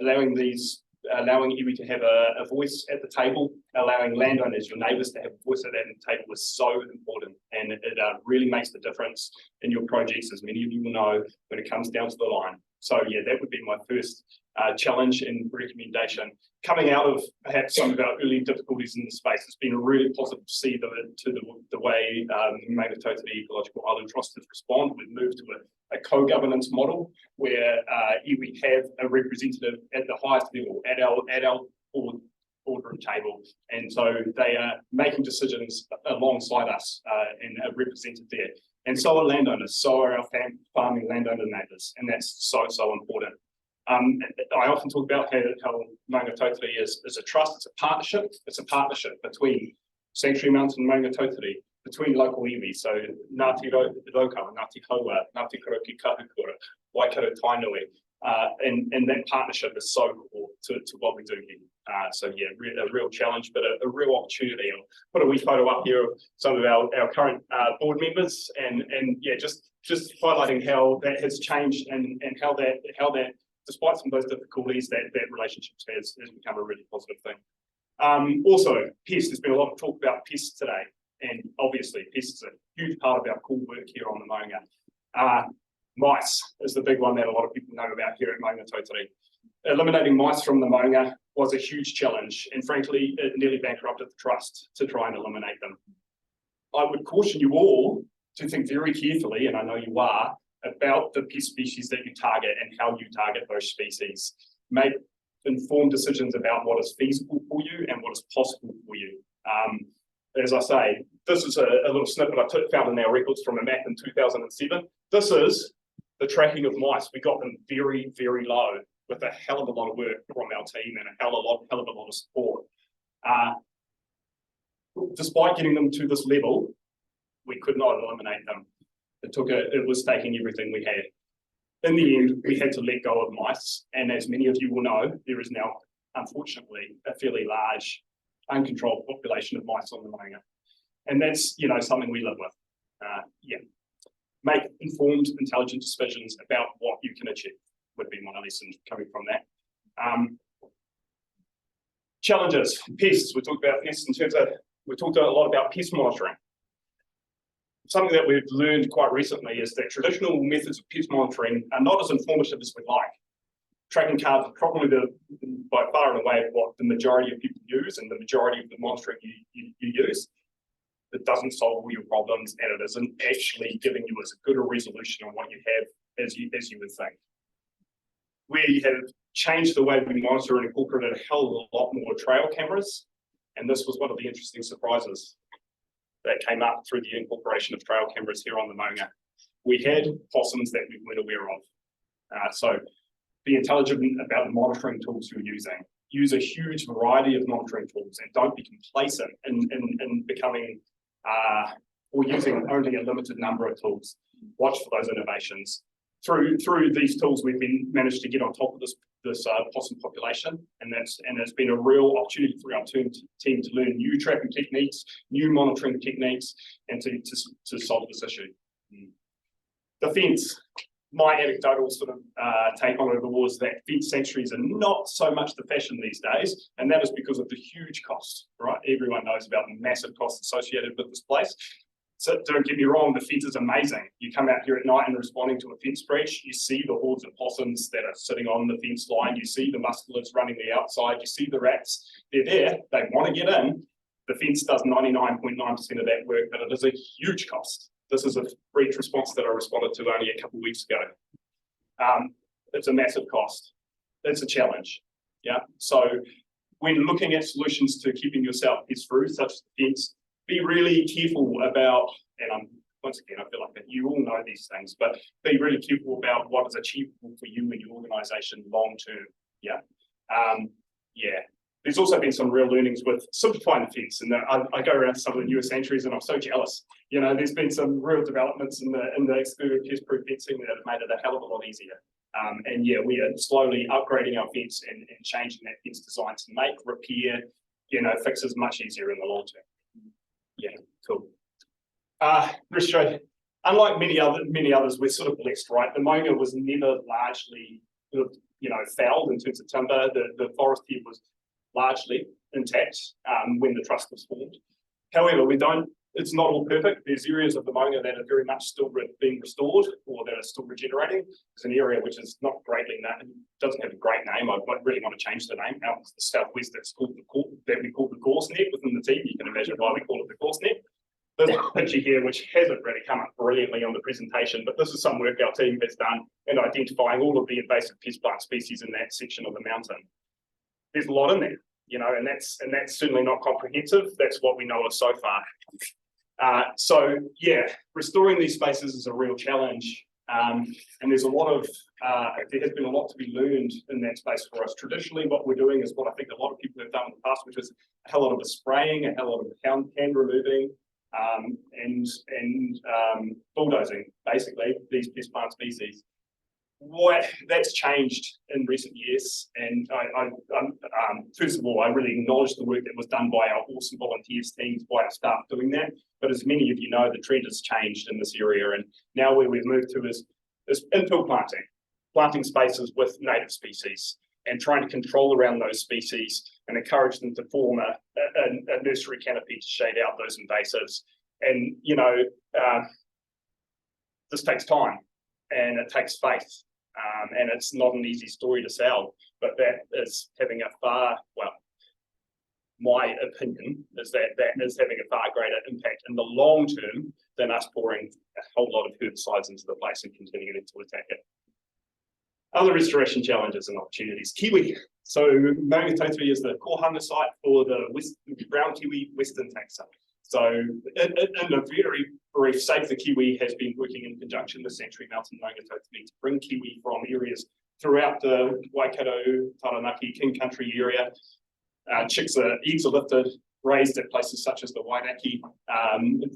allowing iwi to have a voice at the table, allowing landowners, your neighbours, to have a voice at that table is so important, and it really makes the difference in your projects, as many of you will know, when it comes down to the line. So yeah, that would be my first challenge and recommendation. Coming out of perhaps some of our early difficulties in the space, it's been really positive to see the way Maungatautari Ecological Island Trust has responded. We've moved to a co-governance model where iwi have a representative at the highest level, at our boardroom table, and so they are making decisions alongside us and are represented there. And so are landowners, so are our farming landowner neighbours, and that's so important. I often talk about how Maungatautari is a trust, it's a partnership. It's a partnership between Sanctuary Mountain Maungatautari, between local iwi, so Ngāti Raukawa, Ngāti Haua, Ngāti Karoki Kahukura, Waikato Tainui, and that partnership is so core to what we do here. So yeah, a real challenge, but a real opportunity. I'll put a wee photo up here of some of our current board members, and yeah, just highlighting how that has changed and how that despite some of those difficulties, that relationship has become a really positive thing. Also, pests. There's been a lot of talk about pests today, and obviously pests is a huge part of our core work here on the Maunga. Mice is the big one that a lot of people know about here at Maungatautari. Eliminating mice from the Maunga was a huge challenge, and frankly, it nearly bankrupted the trust to try and eliminate them. I would caution you all to think very carefully, and I know you are, about the pest species that you target and how you target those species. Make informed decisions about what is feasible for you and what is possible for you. As I say, this is a little snippet I found in our records from a map in 2007. This is the tracking of mice. We got them very, very low with a hell of a lot of work from our team and a hell of a lot of support. Despite getting them to this level, we could not eliminate them. It was taking everything we had. In the end, we had to let go of mice, and as many of you will know, there is now, unfortunately, a fairly large, uncontrolled population of mice on the Maunga. And that's, something we live with. Yeah. Make informed, intelligent decisions about what you can achieve, would be my lesson coming from that. Challenges, pests. We talked about pests we talked a lot about pest monitoring. Something that we've learned quite recently is that traditional methods of pest monitoring are not as informative as we'd like. Tracking cards are probably by far and away what the majority of people use, and the majority of the monitoring you use. It doesn't solve all your problems, and it isn't actually giving you as good a resolution on what you have as you would think. We have changed the way we monitor and incorporated a hell of a lot more trail cameras, and this was one of the interesting surprises that came up through the incorporation of trail cameras here on the Maunga. We had possums that we weren't aware of. So be intelligent about the monitoring tools you're using. Use a huge variety of monitoring tools, and don't be complacent in becoming or using only a limited number of tools. Watch for those innovations. Through these tools, we've managed to get on top of this possum population, and it's been a real opportunity for our team to learn new tracking techniques, new monitoring techniques, and to solve this issue. The fence. My anecdotal sort of take on it was that fence sanctuaries are not so much the fashion these days, and that is because of the huge cost, right? Everyone knows about the massive costs associated with this place. So don't get me wrong, the fence is amazing. You come out here at night and responding to a fence breach, you see the hordes of possums that are sitting on the fence line, you see the musculates running the outside, you see the rats, they're there, they want to get in. The fence does 99.9% of that work, but it is a huge cost. This is a breach response that I responded to only a couple of weeks ago. It's a massive cost. It's a challenge. Yeah. So when looking at solutions to keeping yourself pest free, such as fence, be really careful about, and once again, I feel like you all know these things, but be really careful about what is achievable for you and your organisation long term. Yeah. Yeah. There's also been some real learnings with simplifying the fence, and I go around to some of the newer sanctuaries, and I'm so jealous. You know, there's been some real developments in the excluded pest-proof fencing that have made it a hell of a lot easier. And yeah, we are slowly upgrading our fence and changing that fence design to make repair, fixes much easier in the long term. Yeah, cool. Restoration. Unlike many others, we're sort of blessed, right? The Maunga was never largely, fouled in terms of timber. The forest here was largely intact when the trust was formed. However, it's not all perfect. There's areas of the Maunga that are very much still being restored or that are still regenerating. There's an area which is not greatly known, doesn't have a great name. I really want to change the name. Out in the southwest, that's called that we call the gorse net within the team. You can imagine why we call it the gorse net. There's a picture here which hasn't really come up brilliantly on the presentation, but this is some work our team has done in identifying all of the invasive pest plant species in that section of the mountain. There's a lot in there, and that's certainly not comprehensive. That's what we know of so far. So yeah, restoring these spaces is a real challenge, and there's there has been a lot to be learned in that space for us. Traditionally, what we're doing is what I think a lot of people have done in the past, which is a hell lot of the spraying, a hell lot of the hand removing, and bulldozing basically these pest plant species. That's changed in recent years, and first of all, I really acknowledge the work that was done by our awesome volunteers teams, by our staff doing that. But as many of you know, the trend has changed in this area, and now where we've moved to is infill planting spaces with native species, and trying to control around those species and encourage them to form a nursery canopy to shade out those invasives. And this takes time and it takes faith. And it's not an easy story to sell, but that is having my opinion is that is having a far greater impact in the long term than us pouring a whole lot of herbicides into the place and continuing to attack it. Other restoration challenges and opportunities. Kiwi. So Maunga Tautari is the kohanga site for the brown kiwi western taxa. So in a very brief, Save the Kiwi has been working in conjunction with Sanctuary Mountain Maunga Tautari to bring kiwi from areas throughout the Waikato, Taranaki, King Country area. Eggs are lifted, raised at places such as the Wainaki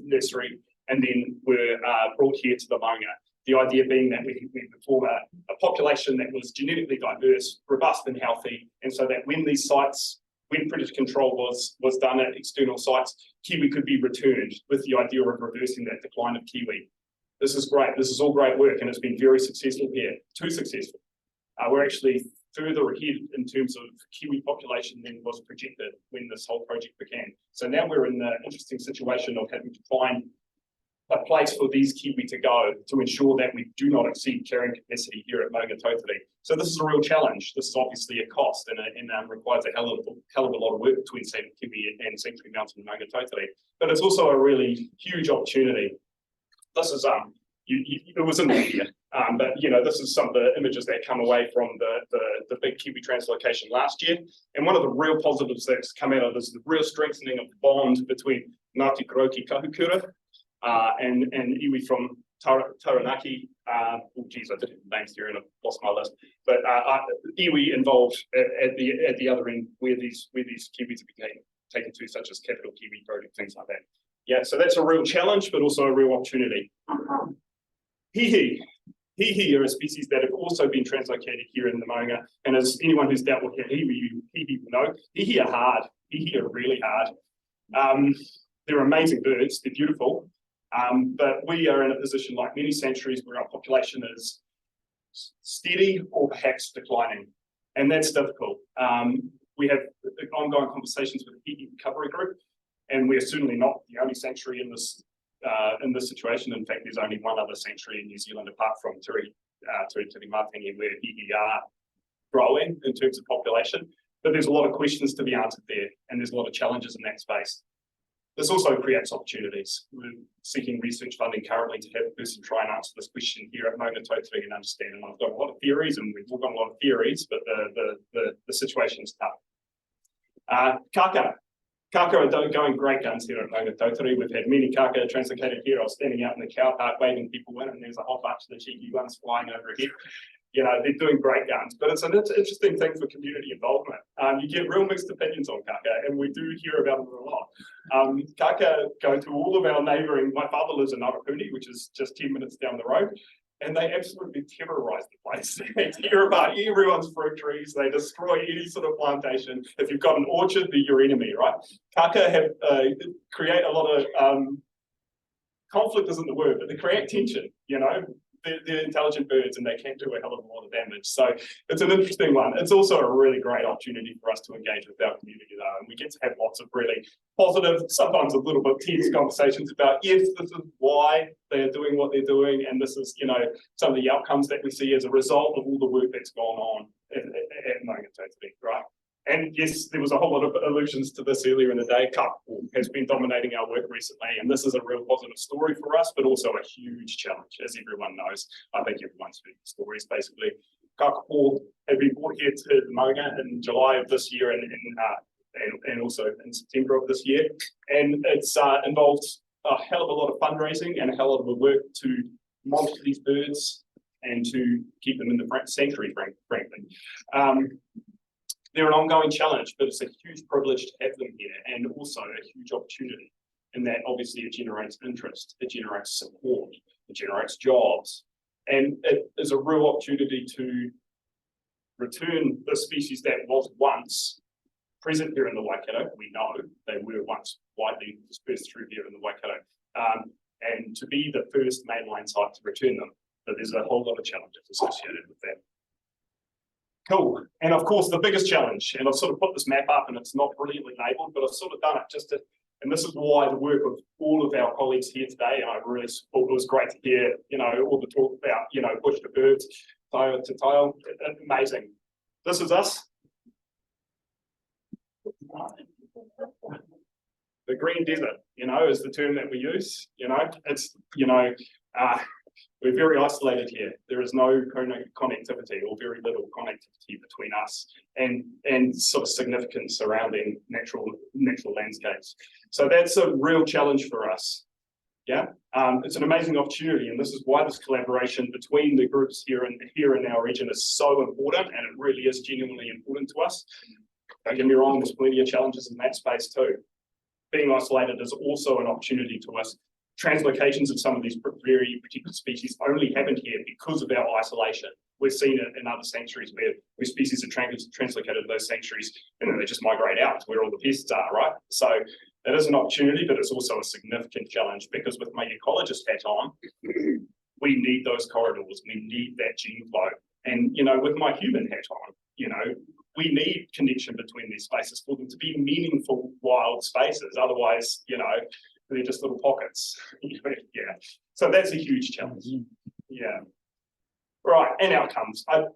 nursery, and then were brought here to the Maunga. The idea being that we could form a population that was genetically diverse, robust and healthy, and so that when these sites, when predator control was done at external sites, kiwi could be returned with the idea of reversing that decline of kiwi. This is great. This is all great work, and it's been very successful here. Too successful. We're actually further ahead in terms of kiwi population than was projected when this whole project began. So now we're in the interesting situation of having to find a place for these kiwi to go to ensure that we do not exceed carrying capacity here at Maunga Tautari. So this is a real challenge. This is obviously a cost and requires a hell of a lot of work between Save the Kiwi and Sanctuary Mountain and Maunga Tautari. But it's also a really huge opportunity. This is it was in the media, but this is some of the images that come away from the big kiwi translocation last year. And one of the real positives that's come out of this is the real strengthening of the bond between Ngāti Karoki Kahukura and iwi from Taranaki. I didn't have names here and I've lost my list. But iwi involved at the other end where these kiwis have been taken to, such as Capital Kiwi Project, things like that. Yeah, so that's a real challenge, but also a real opportunity. Hihi. Hihi are a species that have also been translocated here in the Maunga, and as anyone who's dealt with hihi will know, hihi are hard. Hihi are really hard. They're amazing birds. They're beautiful. But we are in a position like many sanctuaries where our population is steady or perhaps declining, and that's difficult. We have ongoing conversations with the Hihi Recovery Group, and we are certainly not the only sanctuary in this situation. In fact, there's only one other sanctuary in New Zealand apart from Turimatangi where hihi are growing in terms of population. But there's a lot of questions to be answered there, and there's a lot of challenges in that space. This also creates opportunities. We're seeking research funding currently to have a person try and answer this question here at Maunga Tautari and understand. And I've got a lot of theories, and we've all got a lot of theories, but the situation is tough. Kaka. Kaka are going great guns here at Maunga Tautari. We've had many kaka translocated here. I was standing out in the cow park waving people in, and there's a whole bunch of the cheeky ones flying over here. You know, they're doing great guns, but it's an interesting thing for community involvement. You get real mixed opinions on kaka, and we do hear about them a lot. Kaka go to all of our neighbouring, my father lives in Arapuni, which is just 10 minutes down the road, and they absolutely terrorise the place. They tear apart everyone's fruit trees, they destroy any sort of plantation. If you've got an orchard, they're your enemy, right? Kaka have create a lot of, conflict isn't the word, but they create tension, you know? They're intelligent birds and they can do a hell of a lot of damage. So it's an interesting one. It's also a really great opportunity for us to engage with our community though. And we get to have lots of really positive, sometimes a little bit tense conversations about, yes, this is why they're doing what they're doing. And this is, you know, some of the outcomes that we see as a result of all the work that's gone on at Maunga Tautari, right? And yes, there was a whole lot of allusions to this earlier in the day. Kakapo has been dominating our work recently, and this is a real positive story for us, but also a huge challenge, as everyone knows. I think everyone's heard the stories, basically. Kakapo have been brought here to Maunga in July of this year and also in September of this year. And it's involved a hell of a lot of fundraising and a hell of a work to monitor these birds and to keep them in the sanctuary, frankly. They're an ongoing challenge, but it's a huge privilege to have them here and also a huge opportunity in that obviously it generates interest, it generates support, it generates jobs, and it is a real opportunity to return the species that was once present here in the Waikato. We know they were once widely dispersed through here in the Waikato, and to be the first mainline site to return them. But there's a whole lot of challenges associated with that. Cool. And of course, the biggest challenge, and I've sort of put this map up and it's not brilliantly labelled, but I've sort of done it just to, and this is why the work of all of our colleagues here today, and I really thought it was great to hear, you know, all the talk about, you know, bush to birds, tail to tail, amazing. This is us. The green desert, you know, is the term that we use, you know, it's, you know, we're very isolated here. There is no connectivity or very little connectivity between us and sort of significant surrounding natural landscapes. So that's a real challenge for us. Yeah, it's an amazing opportunity, and this is why this collaboration between the groups here in our region is so important, and it really is genuinely important to us. Don't get me wrong, there's plenty of challenges in that space too. Being isolated is also an opportunity to us. Translocations of some of these very particular species only happened here because of our isolation. We've seen it in other sanctuaries where species are translocated to those sanctuaries and then they just migrate out to where all the pests are, right? So that is an opportunity, but it's also a significant challenge because with my ecologist hat on, we need those corridors, we need that gene flow. And, you know, with my human hat on, you know, we need connection between these spaces for them to be meaningful wild spaces. Otherwise, you know, they're just little pockets. Yeah. So that's a huge challenge. Yeah. Right, and outcomes. I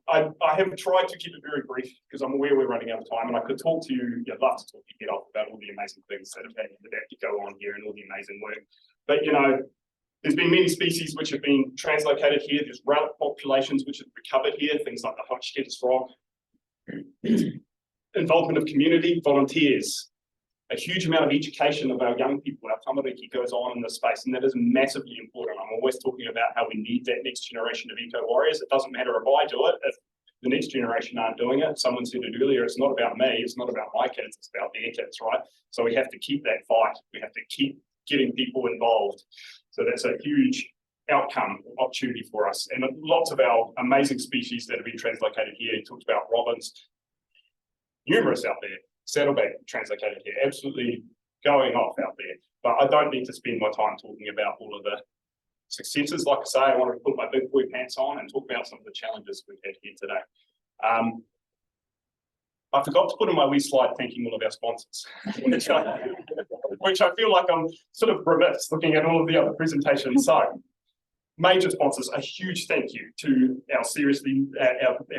have tried to keep it very brief because I'm aware we're running out of time, and I could talk to you, I'd love to talk to you off about all the amazing things that have had to go on here and all the amazing work. But you know, there's been many species which have been translocated here. There's relic populations which have recovered here, things like the Hotchkiss frog. Involvement of community, volunteers. A huge amount of education of our young people, our tamariki goes on in this space, and that is massively important. I'm always talking about how we need that next generation of eco-warriors. It doesn't matter if I do it, if the next generation aren't doing it. Someone said it earlier, it's not about me, it's not about my kids, it's about their kids, right? So we have to keep that fight. We have to keep getting people involved. So that's a huge outcome opportunity for us. And lots of our amazing species that have been translocated here, you talked about robins, numerous out there. Saddleback translocated here, absolutely going off out there. But I don't need to spend my time talking about all of the successes. Like I say, I want to put my big boy pants on and talk about some of the challenges we've had here today. I forgot to put in my wee slide thanking all of our sponsors, which I feel like I'm sort of remiss looking at all of the other presentations. So, major sponsors, a huge thank you to our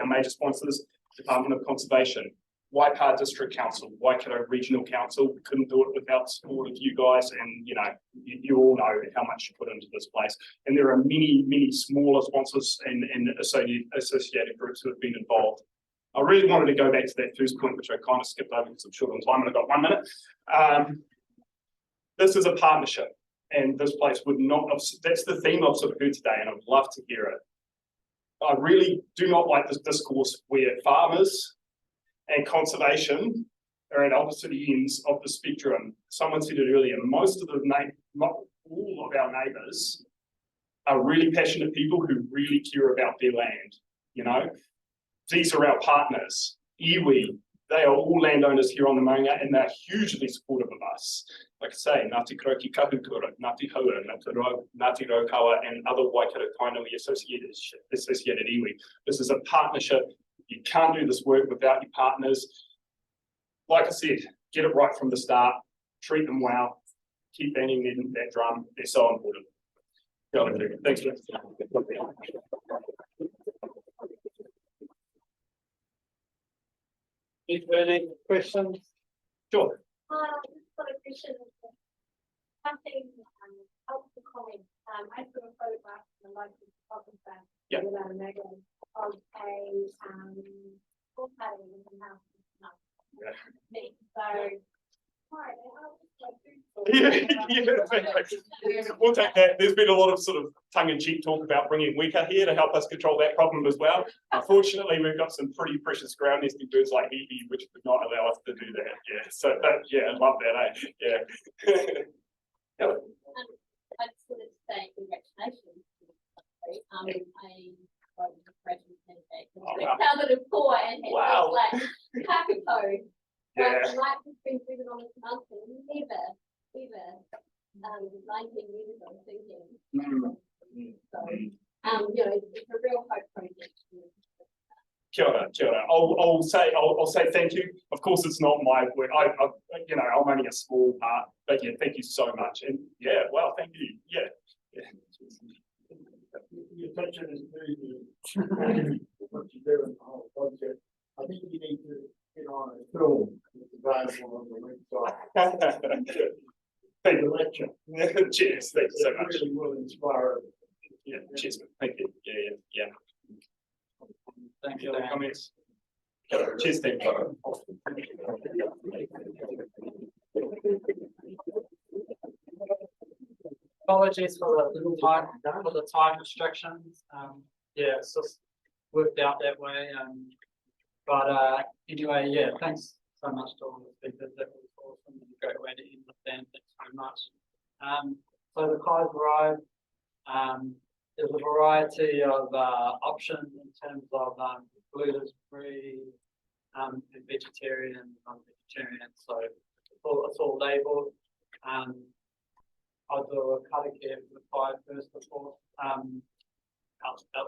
major sponsors, Department of Conservation, Waipā District Council, Waikato Regional Council, we couldn't do it without the support of you guys, and you know, you all know how much you put into this place. And there are many smaller sponsors and associated groups who have been involved. I really wanted to go back to that first point, which I kind of skipped over because I'm short on time and I've got 1 minute. This is a partnership, and this place would not have, that's the theme I've sort of heard today, and I would love to hear it. I really do not like this discourse where farmers and conservation are at opposite ends of the spectrum. Someone said it earlier, all of our neighbours are really passionate people who really care about their land, you know. These are our partners. Iwi, they are all landowners here on the Maunga, and they're hugely supportive of us. Like I say, Ngāti Kroki Kahukura, Ngāti Haua, Ngāti Raukawa, and other Waikato Kainui associated iwi. This is a partnership. You can't do this work without your partners. Like I said, get it right from the start, treat them well, keep banging that drum. They're so important. Thanks. Any questions? Sure. Just got a question. Something helpful comment. I saw a photograph in the local photographer without a magazine of a pork patty in the house. We'll take that. There's been a lot of sort of tongue-in-cheek talk about bringing weka here to help us control that problem as well. Unfortunately, we've got some pretty precious ground nesting birds like Hebe, which would not allow us to do that. Yeah, so yeah, I love that, eh? Yeah. I just wanted to say congratulations. Wow. Like Kakako. Yeah. Life has been driven on this mountain. Never 19 years ago thinking. So, you know, it's a real hope project. Kia ora, kia ora. I'll say thank you. Of course, it's not my work. You know, I'm only a small part, but yeah, thank you so much. And yeah, well, thank you. Yeah. Your picture is very good. What you do in the whole project. I think you need to get on a film that's available on the website. Thank The you. lecture. Cheers. Thank you so It much. really will inspire. Yeah, cheers. Thank you. Yeah. Thank Any you. other comments? Cheers, thank you. Apologies for the time restrictions. Yeah, it's just worked out that way. But anyway, yeah, thanks so much to all the speakers. That was awesome. A great way to end the plan. Thanks very much. So the Kai's arrived. There's a variety of options in terms of gluten-free and vegetarian, non-vegetarian. So it's all labelled. I'll do a karakia for the Kai first, of course. Outside